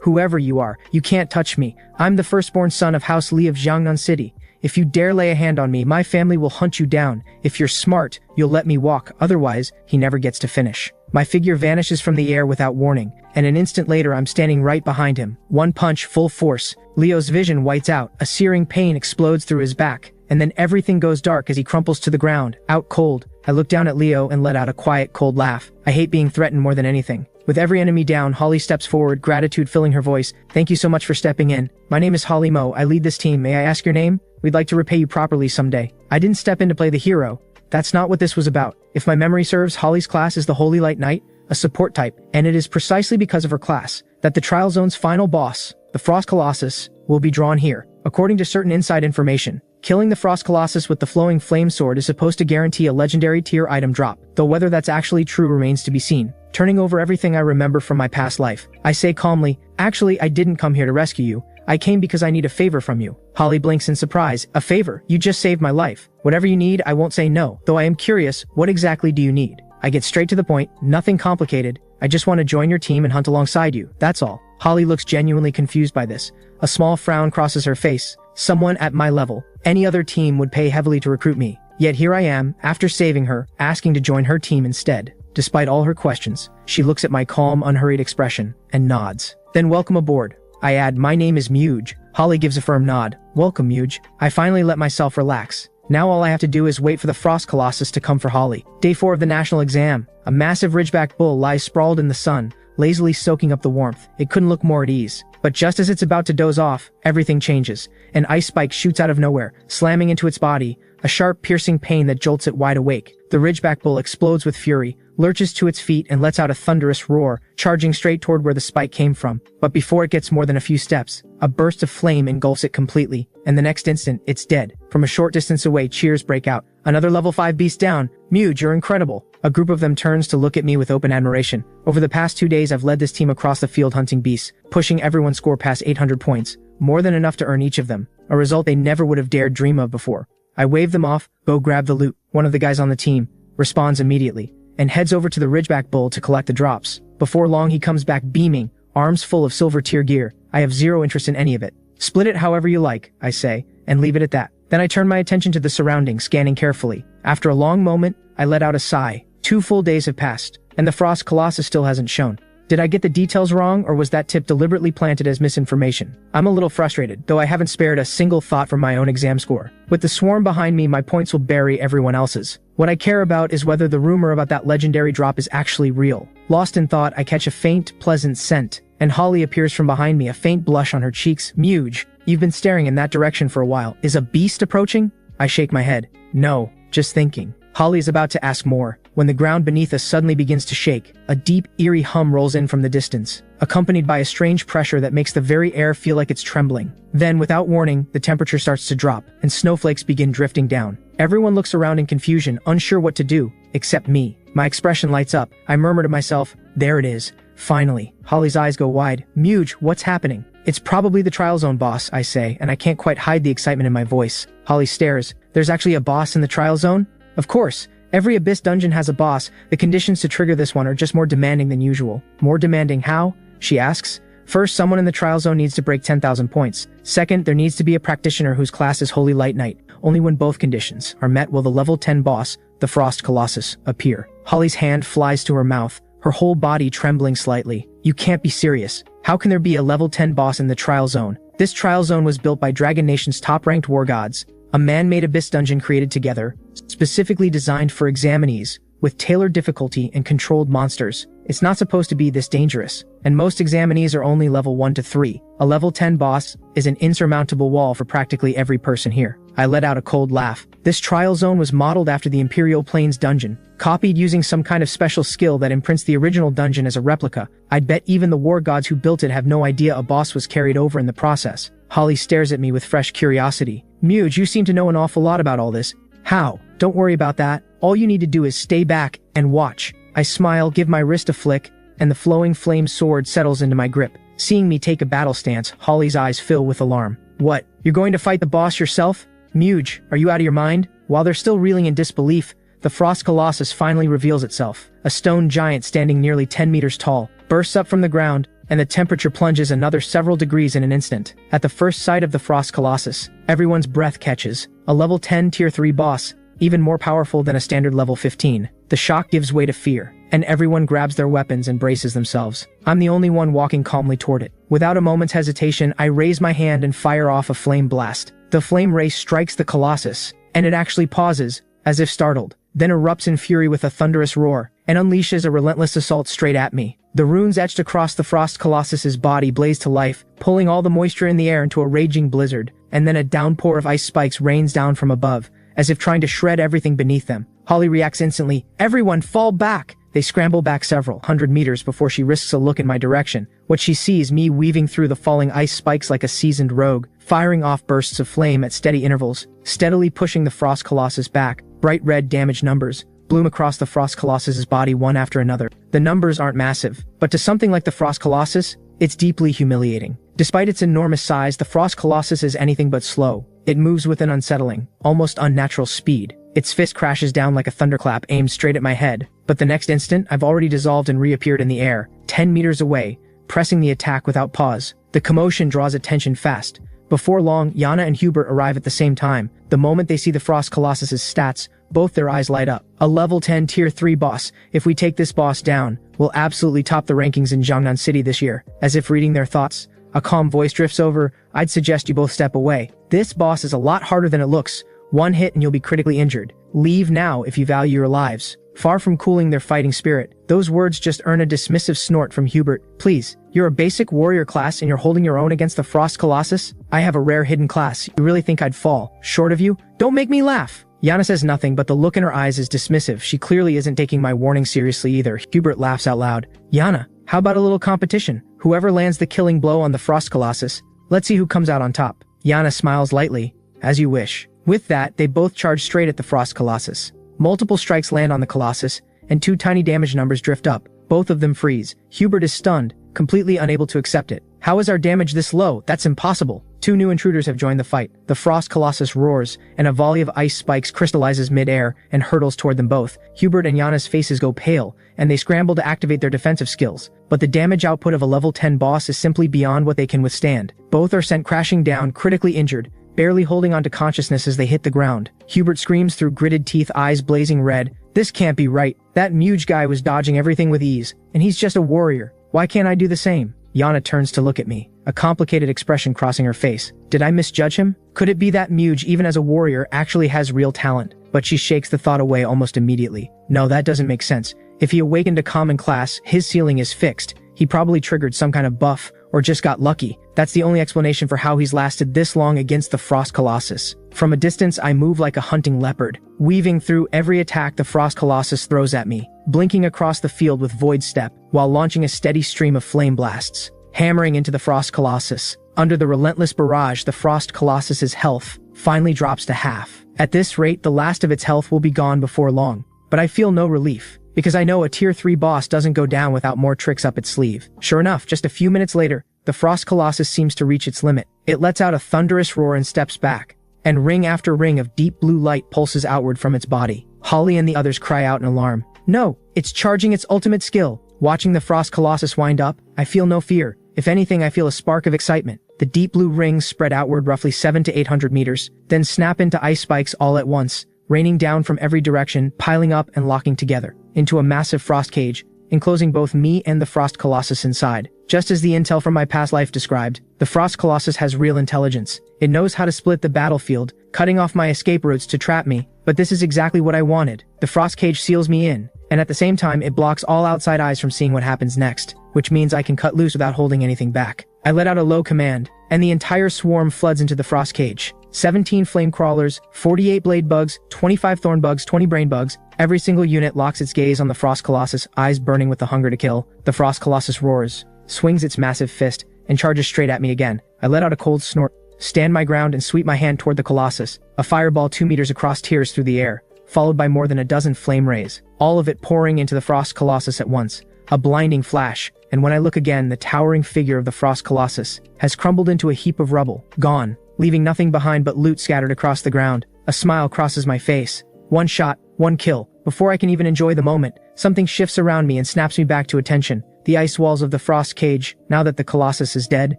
whoever you are, you can't touch me. I'm the firstborn son of House Li of Jiangnan City. If you dare lay a hand on me, my family will hunt you down. If you're smart, you'll let me walk. Otherwise, he never gets to finish. My figure vanishes from the air without warning, and an instant later I'm standing right behind him. One punch, full force. Leo's vision whites out. A searing pain explodes through his back, and then everything goes dark as he crumples to the ground, out cold. I look down at Leo and let out a quiet, cold laugh. I hate being threatened more than anything. With every enemy down, Holly steps forward, gratitude filling her voice. Thank you so much for stepping in. My name is Holly Mo. I lead this team. May I ask your name? We'd like to repay you properly someday. I didn't step in to play the hero. That's not what this was about. If my memory serves, Holly's class is the Holy Light Knight, a support type, and it is precisely because of her class that the Trial Zone's final boss, the Frost Colossus, will be drawn here. According to certain inside information, killing the Frost Colossus with the Flowing Flame Sword is supposed to guarantee a legendary tier item drop, though whether that's actually true remains to be seen. Turning over everything I remember from my past life, I say calmly, actually, I didn't come here to rescue you. I came because I need a favor from you. Holly blinks in surprise. A favor? You just saved my life. Whatever you need, I won't say no, though I am curious, what exactly do you need? I get straight to the point, nothing complicated. I just want to join your team and hunt alongside you, that's all. Holly looks genuinely confused by this. A small frown crosses her face. Someone at my level, any other team would pay heavily to recruit me. Yet here I am, after saving her, asking to join her team instead. Despite all her questions, she looks at my calm, unhurried expression and nods. Then welcome aboard. I add, my name is Muge. Holly gives a firm nod. Welcome, Muge. I finally let myself relax. Now all I have to do is wait for the Frost Colossus to come for Holly. Day 4 of the national exam. A massive ridgeback bull lies sprawled in the sun, lazily soaking up the warmth. It couldn't look more at ease. But just as it's about to doze off, everything changes. An ice spike shoots out of nowhere, slamming into its body, a sharp, piercing pain that jolts it wide awake. The ridgeback bull explodes with fury, lurches to its feet and lets out a thunderous roar, charging straight toward where the spike came from. But before it gets more than a few steps, a burst of flame engulfs it completely, and the next instant, it's dead. From a short distance away, cheers break out. Another level 5 beast down. Muge, you're incredible. A group of them turns to look at me with open admiration. Over the past 2 days, I've led this team across the field hunting beasts, pushing everyone's score past 800 points, more than enough to earn each of them, a result they never would have dared dream of before. I wave them off, go grab the loot. One of the guys on the team responds immediately, and heads over to the ridgeback bull to collect the drops. Before long, he comes back beaming, arms full of silver tier gear. I have zero interest in any of it. Split it however you like, I say, and leave it at that. Then I turn my attention to the surroundings, scanning carefully. After a long moment, I let out a sigh. 2 full days have passed, and the Frost Colossus still hasn't shown. Did I get the details wrong, or was that tip deliberately planted as misinformation? I'm a little frustrated, though I haven't spared a single thought from my own exam score. With the swarm behind me, my points will bury everyone else's. What I care about is whether the rumor about that legendary drop is actually real. Lost in thought, I catch a faint, pleasant scent, and Holly appears from behind me, a faint blush on her cheeks. Muge, you've been staring in that direction for a while. Is a beast approaching? I shake my head. No, just thinking. Holly is about to ask more, when the ground beneath us suddenly begins to shake. A deep, eerie hum rolls in from the distance, accompanied by a strange pressure that makes the very air feel like it's trembling. Then, without warning, the temperature starts to drop, and snowflakes begin drifting down. Everyone looks around in confusion, unsure what to do, except me. My expression lights up. I murmur to myself, there it is. Finally. Holly's eyes go wide. Muge, what's happening? It's probably the Trial Zone boss, I say, and I can't quite hide the excitement in my voice. Holly stares. There's actually a boss in the Trial Zone? Of course. Every Abyss dungeon has a boss. The conditions to trigger this one are just more demanding than usual. More demanding how? She asks. First, someone in the Trial Zone needs to break 10,000 points. Second, there needs to be a practitioner whose class is Holy Light Knight. Only when both conditions are met will the level 10 boss, the Frost Colossus, appear. Holly's hand flies to her mouth, her whole body trembling slightly. You can't be serious. How can there be a level 10 boss in the Trial Zone? This Trial Zone was built by Dragon Nation's top-ranked war gods, a man-made abyss dungeon created together, specifically designed for examinees, with tailored difficulty and controlled monsters. It's not supposed to be this dangerous, and most examinees are only level 1 to 3. A level 10 boss is an insurmountable wall for practically every person here. I let out a cold laugh. This Trial Zone was modeled after the Imperial Plains dungeon, copied using some kind of special skill that imprints the original dungeon as a replica. I'd bet even the war gods who built it have no idea a boss was carried over in the process. Holly stares at me with fresh curiosity. Muge, you seem to know an awful lot about all this. How? Don't worry about that. All you need to do is stay back and watch. I smile, give my wrist a flick, and the flowing flame sword settles into my grip. Seeing me take a battle stance, Holly's eyes fill with alarm. What? You're going to fight the boss yourself? Muge, are you out of your mind? While they're still reeling in disbelief, the Frost Colossus finally reveals itself. A stone giant standing nearly 10 meters tall, bursts up from the ground, and the temperature plunges another several degrees in an instant. At the first sight of the Frost Colossus, everyone's breath catches. A level 10 tier 3 boss, even more powerful than a standard level 15. The shock gives way to fear, and everyone grabs their weapons and braces themselves. I'm the only one walking calmly toward it. Without a moment's hesitation, I raise my hand and fire off a flame blast. The flame ray strikes the Colossus, and it actually pauses, as if startled, then erupts in fury with a thunderous roar, and unleashes a relentless assault straight at me. The runes etched across the Frost Colossus's body blaze to life, pulling all the moisture in the air into a raging blizzard, and then a downpour of ice spikes rains down from above, as if trying to shred everything beneath them. Holly reacts instantly. "Everyone, fall back!" They scramble back several hundred meters before she risks a look in my direction. What she sees me weaving through the falling ice spikes like a seasoned rogue, firing off bursts of flame at steady intervals, steadily pushing the Frost Colossus back. Bright red damage numbers bloom across the Frost Colossus's body one after another. The numbers aren't massive, but to something like the Frost Colossus, it's deeply humiliating. Despite its enormous size, the Frost Colossus is anything but slow. It moves with an unsettling, almost unnatural speed. Its fist crashes down like a thunderclap aimed straight at my head, but the next instant, I've already dissolved and reappeared in the air, 10 meters away, pressing the attack without pause. The commotion draws attention fast. Before long, Yana and Hubert arrive at the same time. The moment they see the Frost Colossus's stats, both their eyes light up. A level 10 tier 3 boss. If we take this boss down, we'll absolutely top the rankings in Jiangnan City this year. As if reading their thoughts, a calm voice drifts over. "I'd suggest you both step away. This boss is a lot harder than it looks. One hit and you'll be critically injured. Leave now if you value your lives." Far from cooling their fighting spirit, those words just earn a dismissive snort from Hubert. "Please, you're a basic warrior class and you're holding your own against the Frost Colossus? I have a rare hidden class. You really think I'd fall short of you? Don't make me laugh." Yana says nothing, but the look in her eyes is dismissive. She clearly isn't taking my warning seriously either. Hubert laughs out loud. "Yana, how about a little competition? Whoever lands the killing blow on the Frost Colossus, let's see who comes out on top." Yana smiles lightly. "As you wish." With that, they both charge straight at the Frost Colossus. Multiple strikes land on the Colossus, and 2 tiny damage numbers drift up. Both of them freeze. Hubert is stunned, completely unable to accept it. "How is our damage this low? That's impossible." 2 new intruders have joined the fight. The Frost Colossus roars, and a volley of ice spikes crystallizes mid-air and hurtles toward them both. Hubert and Yana's faces go pale, and they scramble to activate their defensive skills. But the damage output of a level 10 boss is simply beyond what they can withstand. Both are sent crashing down, critically injured, barely holding on to consciousness as they hit the ground. Hubert screams through gritted teeth, eyes blazing red. "This can't be right. That Muge guy was dodging everything with ease, and he's just a warrior. Why can't I do the same?" Yana turns to look at me, a complicated expression crossing her face. Did I misjudge him? Could it be that Muge, even as a warrior, actually has real talent? But she shakes the thought away almost immediately. No, that doesn't make sense. If he awakened a common class, his ceiling is fixed. He probably triggered some kind of buff, or just got lucky. That's the only explanation for how he's lasted this long against the Frost Colossus. From a distance, I move like a hunting leopard, weaving through every attack the Frost Colossus throws at me, blinking across the field with void step, while launching a steady stream of flame blasts, hammering into the Frost Colossus. Under the relentless barrage, the Frost Colossus's health finally drops to half. At this rate, the last of its health will be gone before long. But I feel no relief, because I know a tier 3 boss doesn't go down without more tricks up its sleeve. Sure enough, just a few minutes later, the Frost Colossus seems to reach its limit. It lets out a thunderous roar and steps back, and ring after ring of deep blue light pulses outward from its body. Holly and the others cry out in alarm. No, it's charging its ultimate skill. Watching the Frost Colossus wind up, I feel no fear. If anything, I feel a spark of excitement. The deep blue rings spread outward roughly 700 to 800 meters, then snap into ice spikes all at once, raining down from every direction, piling up and locking together into a massive frost cage, enclosing both me and the Frost Colossus inside. Just as the intel from my past life described, the Frost Colossus has real intelligence. It knows how to split the battlefield, cutting off my escape routes to trap me, but this is exactly what I wanted. The frost cage seals me in, and at the same time it blocks all outside eyes from seeing what happens next, which means I can cut loose without holding anything back. I let out a low command, and the entire swarm floods into the frost cage. 17 flame crawlers, 48 blade bugs, 25 thorn bugs, 20 brain bugs. Every single unit locks its gaze on the Frost Colossus, eyes burning with the hunger to kill. The Frost Colossus roars, swings its massive fist, and charges straight at me again. I let out a cold snort, stand my ground and sweep my hand toward the Colossus. A fireball 2 meters across tears through the air, followed by more than a dozen flame rays, all of it pouring into the Frost Colossus at once. A blinding flash, and when I look again, the towering figure of the Frost Colossus has crumbled into a heap of rubble, gone, leaving nothing behind but loot scattered across the ground. A smile crosses my face. One shot, one kill. Before I can even enjoy the moment, something shifts around me and snaps me back to attention. The ice walls of the frost cage, now that the Colossus is dead,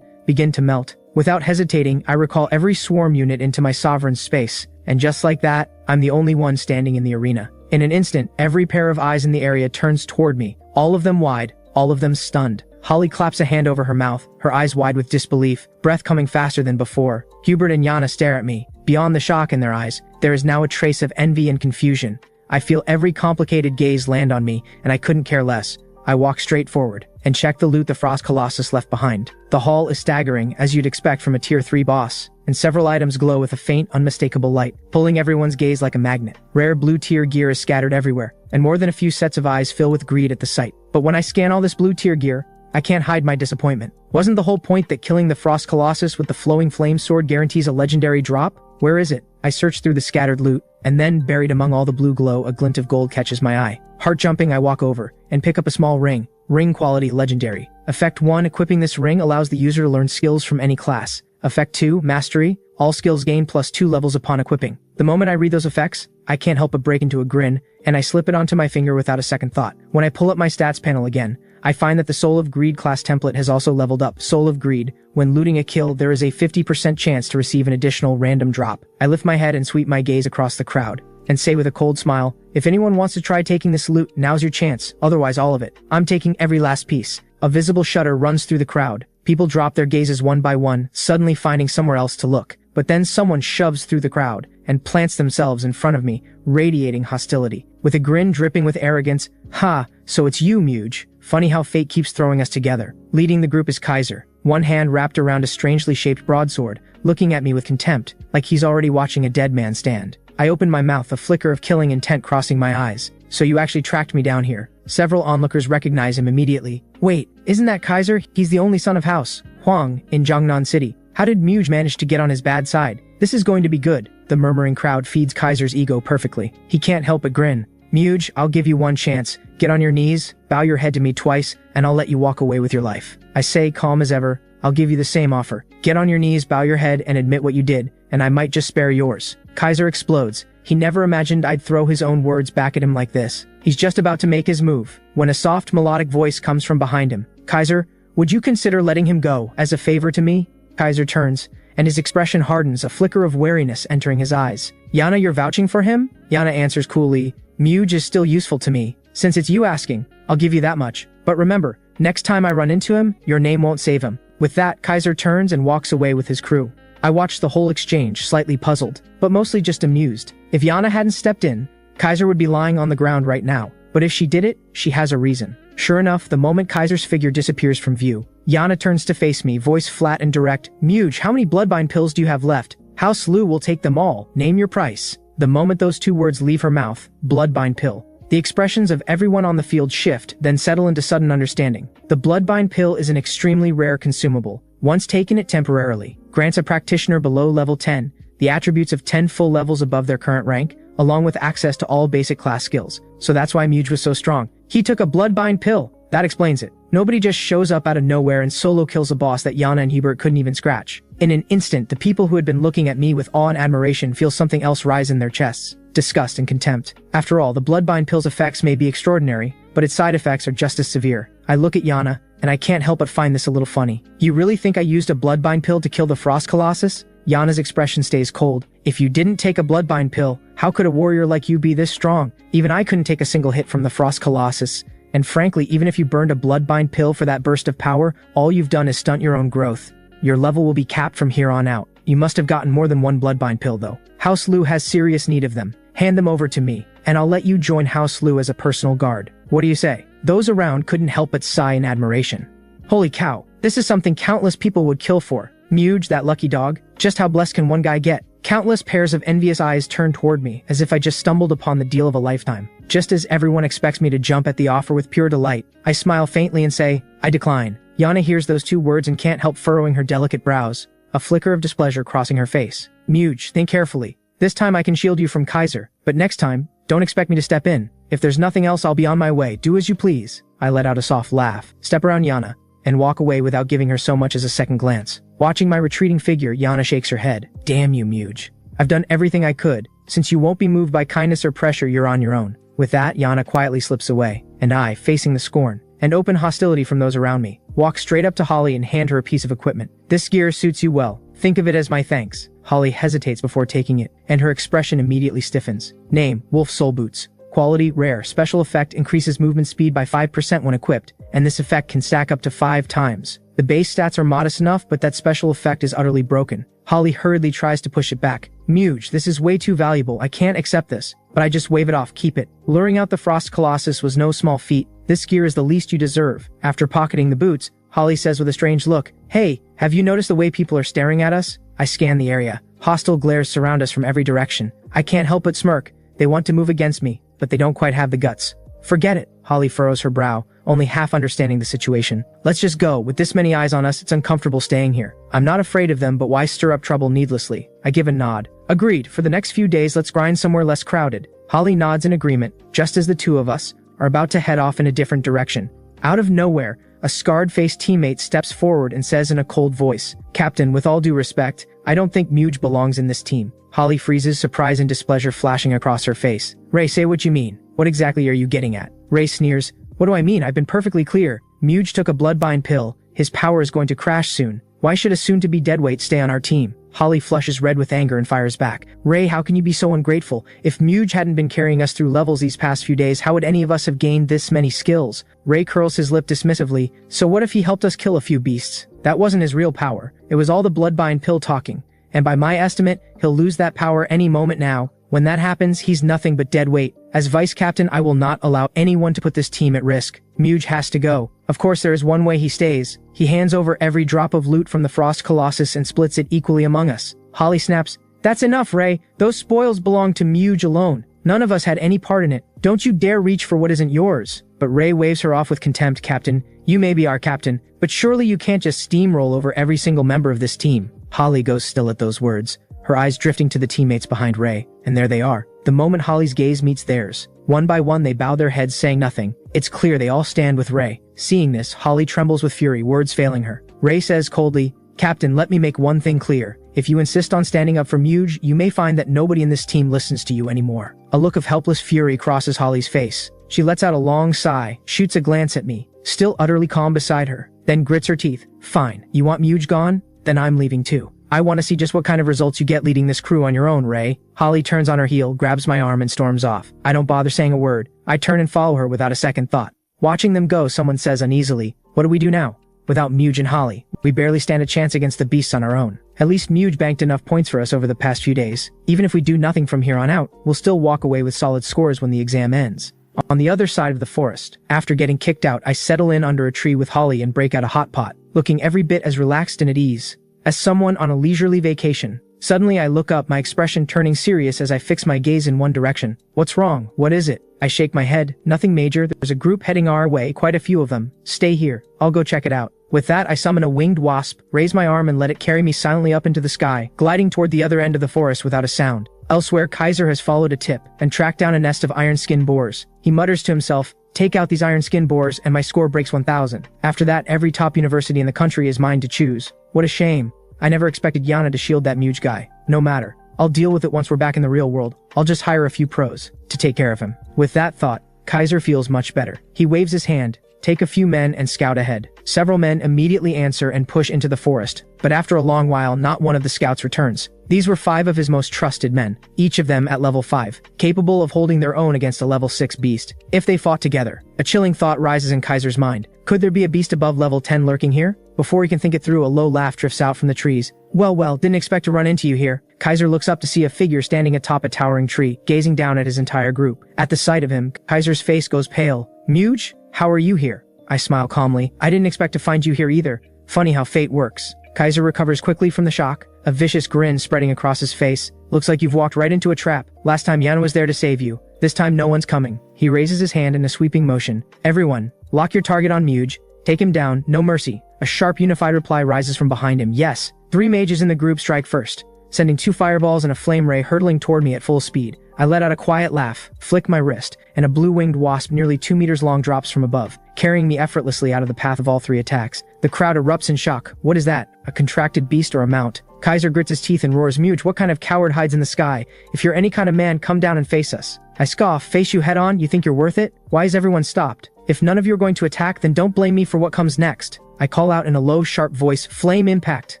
begin to melt. Without hesitating, I recall every swarm unit into my sovereign's space, and just like that, I'm the only one standing in the arena. In an instant, every pair of eyes in the area turns toward me, all of them wide, all of them stunned. Holly claps a hand over her mouth, her eyes wide with disbelief, breath coming faster than before. Hubert and Yana stare at me. Beyond the shock in their eyes, there is now a trace of envy and confusion. I feel every complicated gaze land on me, and I couldn't care less. I walk straight forward and check the loot the Frost Colossus left behind. The haul is staggering, as you'd expect from a tier 3 boss, and several items glow with a faint, unmistakable light, pulling everyone's gaze like a magnet. Rare blue tier gear is scattered everywhere, and more than a few sets of eyes fill with greed at the sight. But when I scan all this blue tier gear, I can't hide my disappointment. Wasn't the whole point that killing the Frost Colossus with the flowing flame sword guarantees a legendary drop? Where is it? I search through the scattered loot, and then, buried among all the blue glow, a glint of gold catches my eye. Heart jumping, I walk over and pick up a small ring. Ring quality legendary. Effect 1, equipping this ring allows the user to learn skills from any class. Effect 2, mastery. All skills gain +2 levels upon equipping. The moment I read those effects, I can't help but break into a grin, and I slip it onto my finger without a second thought. When I pull up my stats panel again, I find that the Soul of Greed class template has also leveled up. Soul of Greed. When looting a kill, there is a 50% chance to receive an additional random drop. I lift my head and sweep my gaze across the crowd, and say with a cold smile, if anyone wants to try taking this loot, now's your chance, otherwise all of it. I'm taking every last piece. A visible shudder runs through the crowd. People drop their gazes one by one, suddenly finding somewhere else to look. But then someone shoves through the crowd and plants themselves in front of me, radiating hostility. With a grin dripping with arrogance, "Ha, so it's you, Muge. Funny how fate keeps throwing us together." Leading the group is Kaiser, one hand wrapped around a strangely shaped broadsword, looking at me with contempt, like he's already watching a dead man stand. I open my mouth, a flicker of killing intent crossing my eyes. "So you actually tracked me down here." Several onlookers recognize him immediately. "Wait, isn't that Kaiser? He's the only son of House Huang in Jiangnan City. How did Muge manage to get on his bad side? This is going to be good." The murmuring crowd feeds Kaiser's ego perfectly. He can't help but grin. "Muge, I'll give you one chance. Get on your knees, bow your head to me twice, and I'll let you walk away with your life." I say, calm as ever, "I'll give you the same offer. Get on your knees, bow your head, and admit what you did, and I might just spare yours." Kaiser explodes. He never imagined I'd throw his own words back at him like this. He's just about to make his move, when a soft melodic voice comes from behind him. "Kaiser, would you consider letting him go, as a favor to me?" Kaiser turns, and his expression hardens, a flicker of wariness entering his eyes. "Yana, you're vouching for him?" Yana answers coolly, "Muge is still useful to me. Since it's you asking, I'll give you that much. But remember, next time I run into him, your name won't save him." With that, Kaiser turns and walks away with his crew. I watched the whole exchange, slightly puzzled, but mostly just amused. If Yana hadn't stepped in, Kaiser would be lying on the ground right now. But if she did it, she has a reason. Sure enough, the moment Kaiser's figure disappears from view, Yana turns to face me, voice flat and direct. "Muge, how many bloodbind pills do you have left? House Lu will take them all. Name your price." The moment those two words leave her mouth, bloodbind pill, the expressions of everyone on the field shift, then settle into sudden understanding. The bloodbind pill is an extremely rare consumable. Once taken, it temporarily grants a practitioner below level 10 the attributes of 10 full levels above their current rank, along with access to all basic class skills. So that's why Muge was so strong. He took a bloodbind pill. That explains it. Nobody just shows up out of nowhere and solo kills a boss that Yana and Hubert couldn't even scratch. In an instant, the people who had been looking at me with awe and admiration feel something else rise in their chests. Disgust and contempt. After all, the bloodbind pill's effects may be extraordinary, but its side effects are just as severe. I look at Yana, and I can't help but find this a little funny. "You really think I used a bloodbind pill to kill the Frost Colossus?" Yana's expression stays cold. "If you didn't take a bloodbind pill, how could a warrior like you be this strong? Even I couldn't take a single hit from the Frost Colossus. And frankly, even if you burned a bloodbind pill for that burst of power, all you've done is stunt your own growth. Your level will be capped from here on out. You must have gotten more than one bloodbind pill though. House Lu has serious need of them. Hand them over to me, and I'll let you join House Lu as a personal guard. What do you say?" Those around couldn't help but sigh in admiration. Holy cow, this is something countless people would kill for. Muge, that lucky dog. Just how blessed can one guy get? Countless pairs of envious eyes turn toward me, as if I just stumbled upon the deal of a lifetime. Just as everyone expects me to jump at the offer with pure delight, I smile faintly and say, "I decline." Yana hears those two words and can't help furrowing her delicate brows, a flicker of displeasure crossing her face. "Muge, think carefully. This time I can shield you from Kaiser, but next time, don't expect me to step in. If there's nothing else, I'll be on my way. Do as you please." I let out a soft laugh, step around Yana, and walk away without giving her so much as a second glance. Watching my retreating figure, Yana shakes her head. "Damn you, Muge. I've done everything I could. Since you won't be moved by kindness or pressure, you're on your own." With that, Yana quietly slips away, and I, facing the scorn and open hostility from those around me, walk straight up to Holly and hand her a piece of equipment. "This gear suits you well. Think of it as my thanks." Holly hesitates before taking it, and her expression immediately stiffens. Name, Wolf Soul Boots. Quality, rare. Special effect increases movement speed by 5% when equipped, and this effect can stack up to 5 times. The base stats are modest enough, but that special effect is utterly broken. Holly hurriedly tries to push it back. Muge, this is way too valuable, I can't accept this. But I just wave it off, keep it. Luring out the Frost Colossus was no small feat. This gear is the least you deserve. After pocketing the boots, Holly says with a strange look, "Hey, have you noticed the way people are staring at us?" I scan the area. Hostile glares surround us from every direction. I can't help but smirk. They want to move against me, but they don't quite have the guts. Forget it. Holly furrows her brow, only half understanding the situation. Let's just go. With this many eyes on us, it's uncomfortable staying here. I'm not afraid of them, but why stir up trouble needlessly? I give a nod. Agreed. For the next few days, let's grind somewhere less crowded. Holly nods in agreement, just as the two of us are about to head off in a different direction. Out of nowhere, a scarred-faced teammate steps forward and says in a cold voice, "Captain, with all due respect, I don't think Muge belongs in this team." Holly freezes, surprise and displeasure flashing across her face. "Ray, say what you mean. What exactly are you getting at?" Ray sneers. "What do I mean? I've been perfectly clear. Muge took a bloodbind pill. His power is going to crash soon. Why should a soon-to-be deadweight stay on our team?" Holly flushes red with anger and fires back. "Ray, how can you be so ungrateful? If Muge hadn't been carrying us through levels these past few days, how would any of us have gained this many skills?" Ray curls his lip dismissively. "So what if he helped us kill a few beasts? That wasn't his real power. It was all the bloodbind pill talking. And by my estimate, he'll lose that power any moment now. When that happens, he's nothing but dead weight. As vice captain, I will not allow anyone to put this team at risk. Muge has to go. Of course, there is one way he stays. He hands over every drop of loot from the Frost Colossus and splits it equally among us." Holly snaps, "That's enough, Ray. Those spoils belong to Muge alone. None of us had any part in it. Don't you dare reach for what isn't yours." But Ray waves her off with contempt. "Captain, you may be our captain, but surely you can't just steamroll over every single member of this team." Holly goes still at those words, her eyes drifting to the teammates behind Ray, and there they are. The moment Holly's gaze meets theirs, one by one they bow their heads saying nothing. It's clear they all stand with Ray. Seeing this, Holly trembles with fury, words failing her. Ray says coldly, "Captain, let me make one thing clear. If you insist on standing up for Muge, you may find that nobody in this team listens to you anymore." A look of helpless fury crosses Holly's face. She lets out a long sigh, shoots a glance at me, still utterly calm beside her, then grits her teeth. "Fine, you want Muge gone? Then I'm leaving too. I want to see just what kind of results you get leading this crew on your own, Ray." Holly turns on her heel, grabs my arm and storms off. I don't bother saying a word. I turn and follow her without a second thought. Watching them go, someone says uneasily, "What do we do now?" Without Muge and Holly, we barely stand a chance against the beasts on our own. At least Muge banked enough points for us over the past few days. Even if we do nothing from here on out, we'll still walk away with solid scores when the exam ends. On the other side of the forest, after getting kicked out, I settle in under a tree with Holly and break out a hot pot, looking every bit as relaxed and at ease as someone on a leisurely vacation. Suddenly I look up, my expression turning serious as I fix my gaze in one direction. "What's wrong? What is it?" I shake my head. "Nothing major. There's a group heading our way, quite a few of them. Stay here. I'll go check it out." With that, I summon a winged wasp, raise my arm and let it carry me silently up into the sky, gliding toward the other end of the forest without a sound. Elsewhere, Kaiser has followed a tip and tracked down a nest of iron skin boars. He mutters to himself, "Take out these iron skin boars and my score breaks 1000. After that, every top university in the country is mine to choose." What a shame. I never expected Yana to shield that Muge guy. No matter. I'll deal with it once we're back in the real world. I'll just hire a few pros to take care of him. With that thought, Kaiser feels much better. He waves his hand, take a few men and scout ahead. Several men immediately answer and push into the forest, but after a long while, not one of the scouts returns. These were 5 of his most trusted men, each of them at level 5, capable of holding their own against a level 6 beast. If they fought together, a chilling thought rises in Kaiser's mind. Could there be a beast above level 10 lurking here? Before he can think it through, a low laugh drifts out from the trees. Well, didn't expect to run into you here." Kaiser looks up to see a figure standing atop a towering tree, gazing down at his entire group. At the sight of him, Kaiser's face goes pale. "Muge, how are you here?" I smile calmly. "I didn't expect to find you here either. Funny how fate works." Kaiser recovers quickly from the shock, a vicious grin spreading across his face. "Looks like you've walked right into a trap. Last time Yana was there to save you. This time no one's coming." He raises his hand in a sweeping motion. "Everyone, lock your target on Muge. Take him down, no mercy." A sharp unified reply rises from behind him. Yes. 3 mages in the group strike first, sending 2 fireballs and a flame ray hurtling toward me at full speed. I let out a quiet laugh, flick my wrist, and a blue-winged wasp nearly 2 meters long drops from above, carrying me effortlessly out of the path of all 3 attacks. The crowd erupts in shock. What is that? A contracted beast or a mount? Kaiser grits his teeth and roars, "Muge, what kind of coward hides in the sky? If you're any kind of man, come down and face us." I scoff, "Face you head on? You think you're worth it? Why is everyone stopped? If none of you are going to attack, then don't blame me for what comes next." I call out in a low, sharp voice, "Flame impact."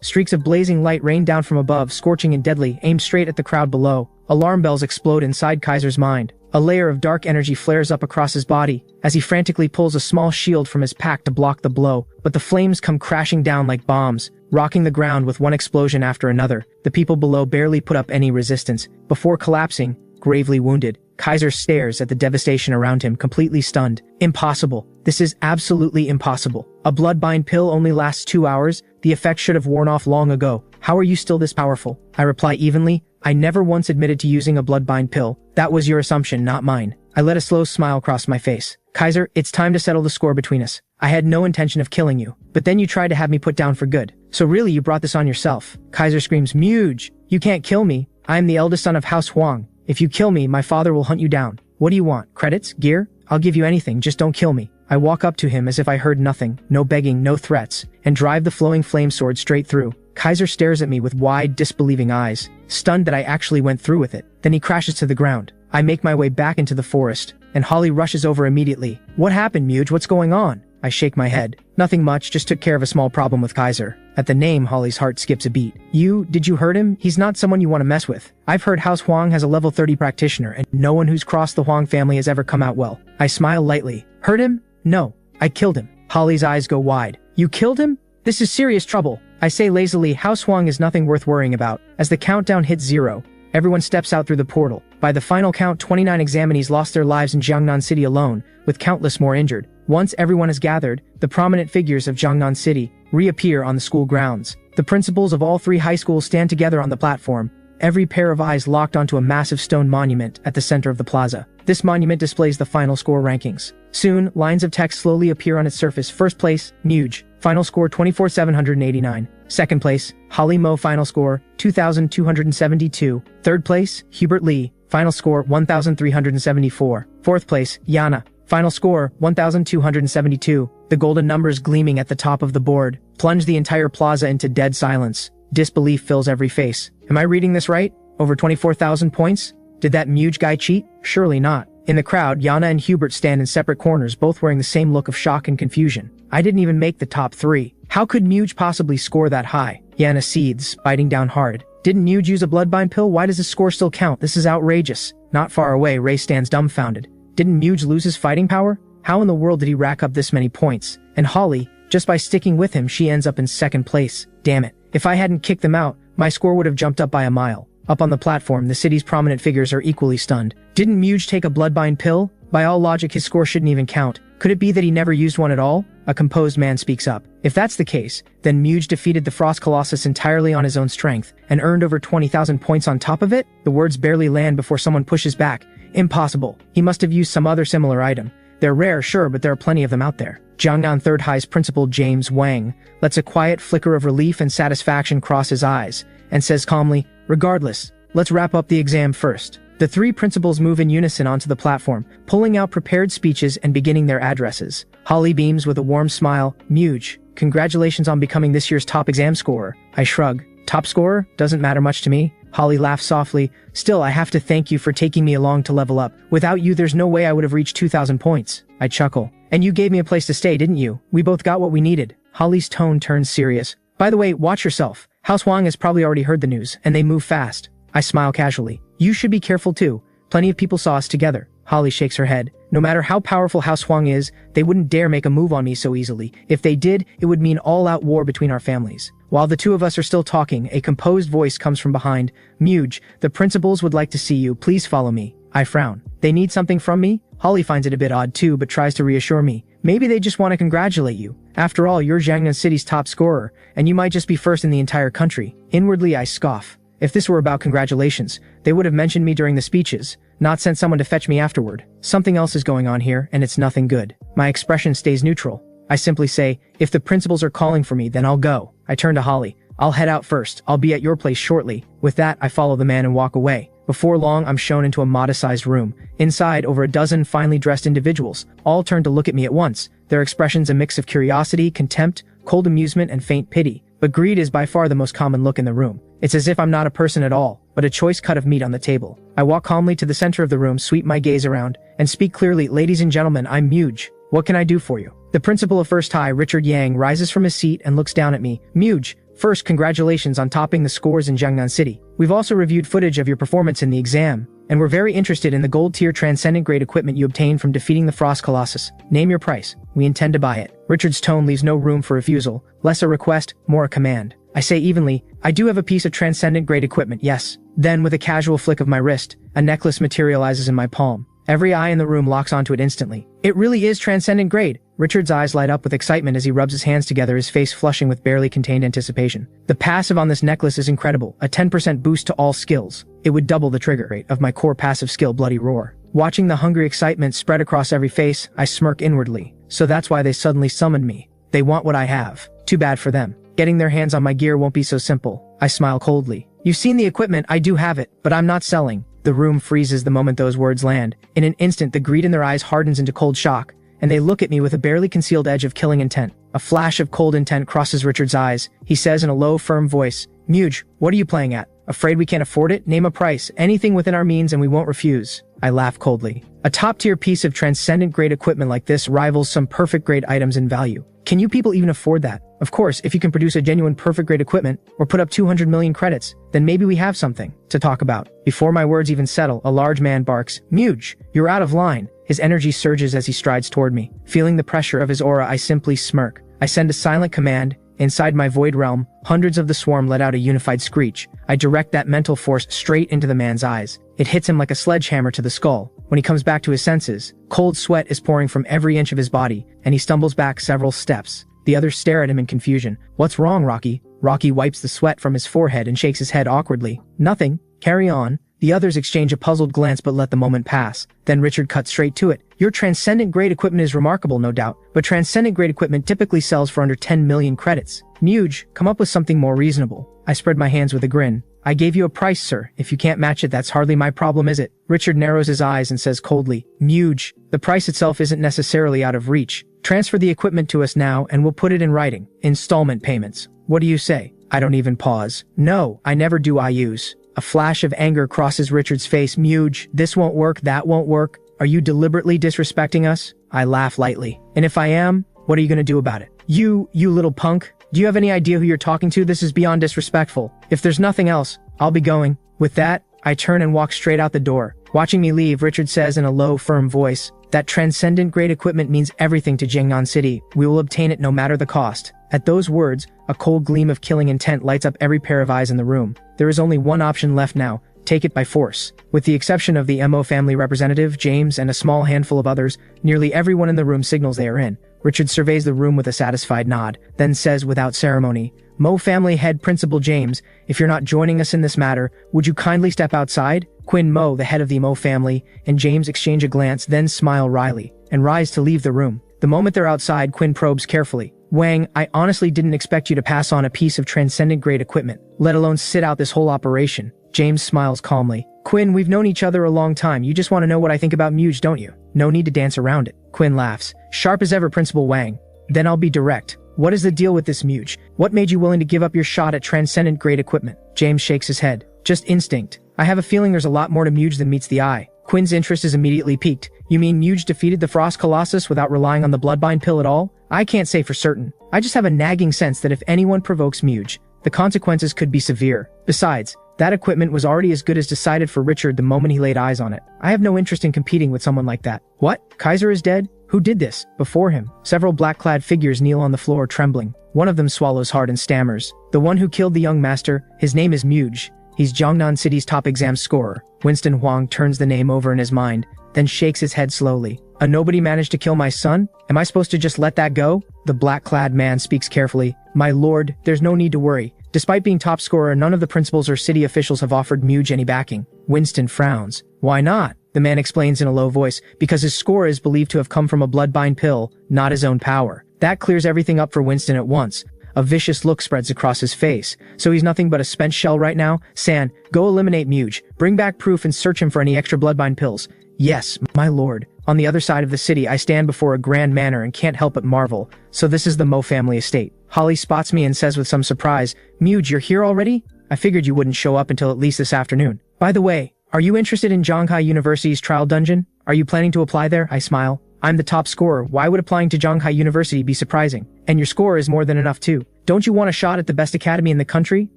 Streaks of blazing light rain down from above, scorching and deadly, aimed straight at the crowd below. Alarm bells explode inside Kaiser's mind. A layer of dark energy flares up across his body as he frantically pulls a small shield from his pack to block the blow, but the flames come crashing down like bombs, rocking the ground with one explosion after another. The people below barely put up any resistance. Before collapsing, gravely wounded, Kaiser stares at the devastation around him, completely stunned. Impossible. This is absolutely impossible. A bloodbind pill only lasts 2 hours. The effect should have worn off long ago. How are you still this powerful? I reply evenly. I never once admitted to using a bloodbind pill. That was your assumption, not mine. I let a slow smile cross my face. Kaiser, it's time to settle the score between us. I had no intention of killing you, but then you tried to have me put down for good. So really you brought this on yourself. Kaiser screams, Muge! You can't kill me. I am the eldest son of House Huang. If you kill me, my father will hunt you down. What do you want? Credits? Gear? I'll give you anything, just don't kill me. I walk up to him as if I heard nothing, no begging, no threats, and drive the flowing flame sword straight through. Kaiser stares at me with wide, disbelieving eyes, stunned that I actually went through with it. Then he crashes to the ground. I make my way back into the forest, and Holly rushes over immediately. What happened, Muge? What's going on? I shake my head. Nothing much, just took care of a small problem with Kaiser. At the name, Holly's heart skips a beat. Did you hurt him? He's not someone you want to mess with. I've heard House Huang has a level 30 practitioner, and no one who's crossed the Huang family has ever come out well. I smile lightly. Hurt him? No. I killed him. Holly's eyes go wide. You killed him? This is serious trouble. I say lazily, House Huang is nothing worth worrying about. As the countdown hits 0, everyone steps out through the portal. By the final count, 29 examinees lost their lives in Jiangnan City alone, with countless more injured. Once everyone is gathered, the prominent figures of Jiangnan City reappear on the school grounds. The principals of all 3 high schools stand together on the platform, every pair of eyes locked onto a massive stone monument at the center of the plaza. This monument displays the final score rankings. Soon, lines of text slowly appear on its surface. First place, Muge. Final score 24,789. Second place, Holly Mo. Final score 2,272. Third place, Hubert Lee. Final score 1,374. Fourth place, Yana. Final score 1,272. The golden numbers gleaming at the top of the board plunge the entire plaza into dead silence. Disbelief fills every face. Am I reading this right? Over 24,000 points? Did that Muge guy cheat? Surely not. In the crowd, Yana and Hubert stand in separate corners, both wearing the same look of shock and confusion. I didn't even make the top 3. How could Muge possibly score that high? Yana seethes, biting down hard. Didn't Muge use a bloodbind pill? Why does his score still count? This is outrageous. Not far away, Ray stands dumbfounded. Didn't Muge lose his fighting power? How in the world did he rack up this many points? And Holly, just by sticking with him, she ends up in second place. Damn it. If I hadn't kicked them out, my score would have jumped up by a mile. Up on the platform, the city's prominent figures are equally stunned. Didn't Muge take a bloodbind pill? By all logic, his score shouldn't even count. Could it be that he never used one at all? A composed man speaks up. If that's the case, then Muge defeated the Frost Colossus entirely on his own strength, and earned over 20,000 points on top of it? The words barely land before someone pushes back. Impossible. He must have used some other similar item. They're rare, sure, but there are plenty of them out there. Jiangnan Third High's principal James Wang lets a quiet flicker of relief and satisfaction cross his eyes, and says calmly, regardless, let's wrap up the exam first. The 3 principals move in unison onto the platform, pulling out prepared speeches and beginning their addresses. Holly beams with a warm smile. Muge, congratulations on becoming this year's top exam scorer. I shrug. Top scorer? Doesn't matter much to me. Holly laughs softly. Still, I have to thank you for taking me along to level up. Without you, there's no way I would have reached 2,000 points. I chuckle. And you gave me a place to stay, didn't you? We both got what we needed. Holly's tone turns serious. By the way, watch yourself. House Huang has probably already heard the news, and they move fast. I smile casually. You should be careful too. Plenty of people saw us together. Holly shakes her head. No matter how powerful House Huang is, they wouldn't dare make a move on me so easily. If they did, it would mean all-out war between our families. While the 2 of us are still talking, a composed voice comes from behind. Muge, the principals would like to see you. Please follow me. I frown. They need something from me? Holly finds it a bit odd too, but tries to reassure me. Maybe they just want to congratulate you. After all, you're Jiangnan City's top scorer, and you might just be first in the entire country. Inwardly, I scoff. If this were about congratulations, they would have mentioned me during the speeches, not sent someone to fetch me afterward. Something else is going on here, and it's nothing good. My expression stays neutral. I simply say, if the principals are calling for me, then I'll go. I turn to Holly. I'll head out first. I'll be at your place shortly. With that, I follow the man and walk away. Before long, I'm shown into a modest-sized room. Inside, over a dozen finely dressed individuals, all turn to look at me at once. Their expressions a mix of curiosity, contempt, cold amusement, and faint pity. But greed is by far the most common look in the room. It's as if I'm not a person at all, but a choice cut of meat on the table. I walk calmly to the center of the room, sweep my gaze around, and speak clearly. Ladies and gentlemen, I'm Muge. What can I do for you? The principal of First High, Richard Yang, rises from his seat and looks down at me. Muge, first, congratulations on topping the scores in Jiangnan City. We've also reviewed footage of your performance in the exam, and we're very interested in the gold-tier transcendent grade equipment you obtained from defeating the Frost Colossus. Name your price. We intend to buy it. Richard's tone leaves no room for refusal, less a request, more a command. I say evenly, I do have a piece of transcendent grade equipment, yes. Then, with a casual flick of my wrist, a necklace materializes in my palm. Every eye in the room locks onto it instantly. It really is transcendent grade. Richard's eyes light up with excitement as he rubs his hands together, his face flushing with barely contained anticipation. The passive on this necklace is incredible, a 10% boost to all skills. It would double the trigger rate of my core passive skill, Bloody Roar. Watching the hungry excitement spread across every face, I smirk inwardly. So that's why they suddenly summoned me. They want what I have. Too bad for them. Getting their hands on my gear won't be so simple. I smile coldly. You've seen the equipment, I do have it, but I'm not selling. The room freezes the moment those words land. In an instant, the greed in their eyes hardens into cold shock, and they look at me with a barely concealed edge of killing intent. A flash of cold intent crosses Richard's eyes. He says in a low, firm voice, Muge, what are you playing at? Afraid we can't afford it? Name a price, anything within our means, and we won't refuse. I laugh coldly. A top-tier piece of transcendent grade equipment like this rivals some perfect grade items in value. Can you people even afford that? Of course, if you can produce a genuine perfect grade equipment, or put up 200 million credits, then maybe we have something to talk about. Before my words even settle, a large man barks, Muge, you're out of line. His energy surges as he strides toward me. Feeling the pressure of his aura, I simply smirk. I send a silent command. Inside my void realm, hundreds of the swarm let out a unified screech. I direct that mental force straight into the man's eyes. It hits him like a sledgehammer to the skull. When he comes back to his senses, cold sweat is pouring from every inch of his body, and he stumbles back several steps. The others stare at him in confusion. What's wrong, Rocky? Rocky wipes the sweat from his forehead and shakes his head awkwardly. Nothing. Carry on. The others exchange a puzzled glance but let the moment pass. Then Richard cuts straight to it. Your transcendent grade equipment is remarkable, no doubt, but transcendent grade equipment typically sells for under 10 million credits. Muge, come up with something more reasonable. I spread my hands with a grin. I gave you a price, sir. If you can't match it, that's hardly my problem, is it? Richard narrows his eyes and says coldly, Muge, the price itself isn't necessarily out of reach. Transfer the equipment to us now and we'll put it in writing. Installment payments. What do you say? I don't even pause. No, I never do. I use. A flash of anger crosses Richard's face. Muge, this won't work, that won't work. Are you deliberately disrespecting us? I laugh lightly. And if I am, what are you gonna do about it? You little punk. Do you have any idea who you're talking to? This is beyond disrespectful. If there's nothing else, I'll be going. With that, I turn and walk straight out the door. Watching me leave, Richard says in a low, firm voice, that transcendent grade equipment means everything to Jingnan City. We will obtain it no matter the cost. At those words, a cold gleam of killing intent lights up every pair of eyes in the room. There is only one option left now. Take it by force. With the exception of the Mo family representative, James, and a small handful of others, nearly everyone in the room signals they are in. Richard surveys the room with a satisfied nod, then says without ceremony, Mo family head principal James, if you're not joining us in this matter, would you kindly step outside? Quinn Mo, the head of the Mo family, and James exchange a glance, then smile wryly, and rise to leave the room. The moment they're outside, Quinn probes carefully. Wang, I honestly didn't expect you to pass on a piece of transcendent grade equipment, let alone sit out this whole operation. James smiles calmly. Quinn, we've known each other a long time. You just want to know what I think about Muge, don't you? No need to dance around it. Quinn laughs. Sharp as ever, Principal Wang. Then I'll be direct. What is the deal with this Muge? What made you willing to give up your shot at transcendent grade equipment? James shakes his head. Just instinct. I have a feeling there's a lot more to Muge than meets the eye. Quinn's interest is immediately piqued. You mean Muge defeated the Frost Colossus without relying on the Bloodbind pill at all? I can't say for certain. I just have a nagging sense that if anyone provokes Muge, the consequences could be severe. Besides, that equipment was already as good as decided for Richard the moment he laid eyes on it. I have no interest in competing with someone like that. What? Kaiser is dead? Who did this? Before him, several black-clad figures kneel on the floor trembling. One of them swallows hard and stammers. The one who killed the young master, his name is Muge. He's Jiangnan City's top exam scorer. Winston Huang turns the name over in his mind, then shakes his head slowly. A nobody managed to kill my son? Am I supposed to just let that go? The black-clad man speaks carefully. My lord, there's no need to worry. Despite being top scorer, none of the principals or city officials have offered Muge any backing. Winston frowns. Why not? The man explains in a low voice, because his score is believed to have come from a bloodbind pill, not his own power. That clears everything up for Winston at once. A vicious look spreads across his face. So he's nothing but a spent shell right now? San, go eliminate Muge. Bring back proof and search him for any extra bloodbind pills. Yes, my lord. On the other side of the city, I stand before a grand manor and can't help but marvel. So this is the Mo family estate. Holly spots me and says with some surprise, Muge, you're here already? I figured you wouldn't show up until at least this afternoon. By the way, are you interested in Zhonghai University's trial dungeon? Are you planning to apply there? I smile. I'm the top scorer. Why would applying to Zhonghai University be surprising? And your score is more than enough too. Don't you want a shot at the best academy in the country?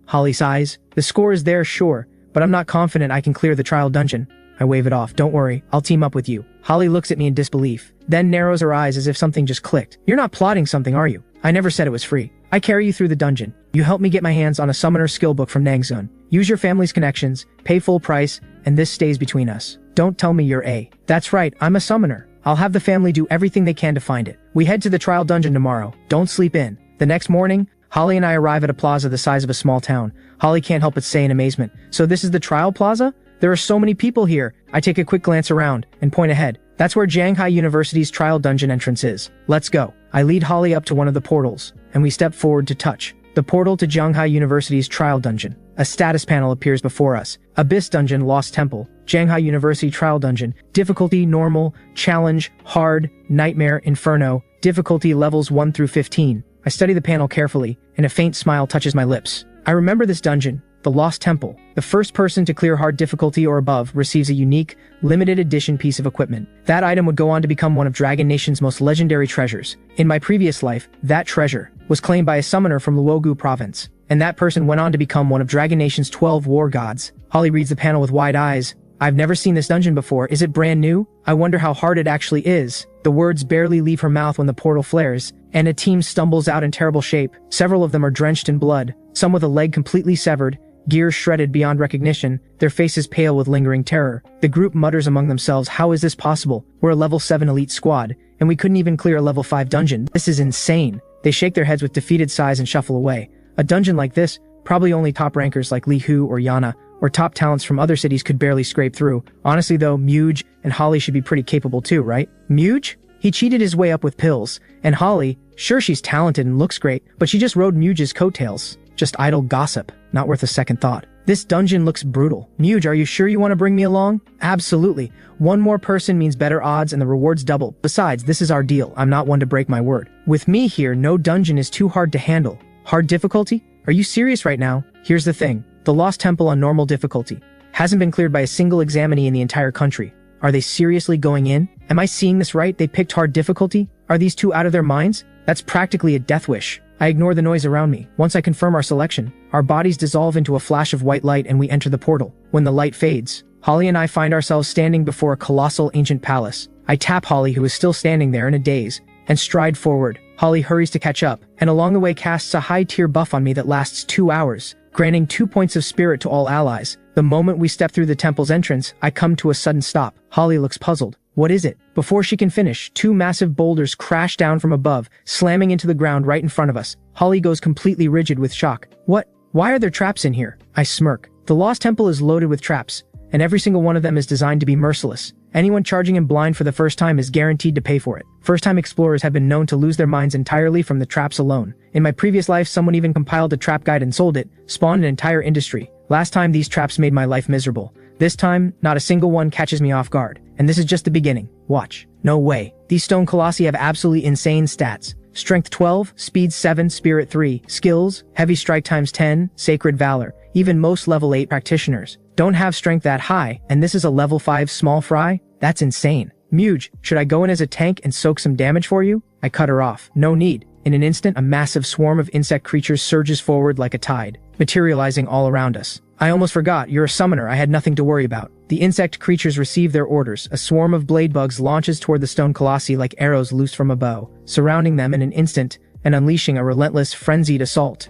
Holly sighs. The score is there, sure, but I'm not confident I can clear the trial dungeon. I wave it off. Don't worry, I'll team up with you. Holly looks at me in disbelief, then narrows her eyes as if something just clicked. You're not plotting something, are you? I never said it was free. I carry you through the dungeon. You help me get my hands on a summoner skill book from Nangzun. Use your family's connections, pay full price, and this stays between us. Don't tell me you're A. That's right, I'm a summoner. I'll have the family do everything they can to find it. We head to the trial dungeon tomorrow. Don't sleep in. The next morning, Holly and I arrive at a plaza the size of a small town. Holly can't help but say in amazement, "So this is the trial plaza? There are so many people here." I take a quick glance around and point ahead. That's where Shanghai University's trial dungeon entrance is. Let's go. I lead Holly up to one of the portals, and we step forward to touch the portal to Shanghai University's trial dungeon. A status panel appears before us. Abyss Dungeon, Lost Temple. Shanghai University Trial Dungeon. Difficulty, Normal, Challenge, Hard, Nightmare, Inferno. Difficulty levels 1 through 15. I study the panel carefully, and a faint smile touches my lips. I remember this dungeon, the Lost Temple. The first person to clear hard difficulty or above receives a unique, limited edition piece of equipment. That item would go on to become one of Dragon Nation's most legendary treasures. In my previous life, that treasure was claimed by a summoner from Luogu province, and that person went on to become one of Dragon Nation's 12 war gods. Holly reads the panel with wide eyes. I've never seen this dungeon before. Is it brand new? I wonder how hard it actually is. The words barely leave her mouth when the portal flares, and a team stumbles out in terrible shape. Several of them are drenched in blood, some with a leg completely severed, gear shredded beyond recognition, their faces pale with lingering terror. The group mutters among themselves, how is this possible? We're a level 7 elite squad, and we couldn't even clear a level 5 dungeon. This is insane. They shake their heads with defeated sighs and shuffle away. A dungeon like this, probably only top rankers like Li Hu or Yana, or top talents from other cities could barely scrape through. Honestly though, Muge and Holly should be pretty capable too, right? Muge? He cheated his way up with pills. And Holly, sure she's talented and looks great, but she just rode Muge's coattails. Just idle gossip, not worth a second thought. This dungeon looks brutal. Muge, are you sure you want to bring me along? Absolutely. One more person means better odds and the rewards double. Besides, this is our deal. I'm not one to break my word. With me here, no dungeon is too hard to handle. Hard difficulty? Are you serious right now? Here's the thing. The Lost Temple on normal difficulty hasn't been cleared by a single examinee in the entire country. Are they seriously going in? Am I seeing this right? They picked hard difficulty? Are these two out of their minds? That's practically a death wish. I ignore the noise around me. Once I confirm our selection, our bodies dissolve into a flash of white light and we enter the portal. When the light fades, Holly and I find ourselves standing before a colossal ancient palace. I tap Holly, who is still standing there in a daze, and stride forward. Holly hurries to catch up, and along the way casts a high-tier buff on me that lasts 2 hours, granting 2 points of spirit to all allies. The moment we step through the temple's entrance, I come to a sudden stop. Holly looks puzzled. What is it? Before she can finish, 2 massive boulders crash down from above, slamming into the ground right in front of us. Holly goes completely rigid with shock. What? Why are there traps in here? I smirk. The Lost Temple is loaded with traps, and every single one of them is designed to be merciless. Anyone charging in blind for the first time is guaranteed to pay for it. First-time explorers have been known to lose their minds entirely from the traps alone. In my previous life, someone even compiled a trap guide and sold it, spawned an entire industry. Last time, these traps made my life miserable. This time, not a single one catches me off guard. And this is just the beginning. Watch. No way. These stone colossi have absolutely insane stats. Strength 12, Speed 7, Spirit 3, Skills, Heavy Strike times 10, Sacred Valor. Even most level 8 practitioners don't have strength that high, and this is a level 5 small fry? That's insane. Muge, should I go in as a tank and soak some damage for you? I cut her off. No need. In an instant, a massive swarm of insect creatures surges forward like a tide, materializing all around us. I almost forgot, you're a summoner, I had nothing to worry about. The insect creatures receive their orders. A swarm of blade bugs launches toward the stone colossi like arrows loosed from a bow, surrounding them in an instant and unleashing a relentless, frenzied assault.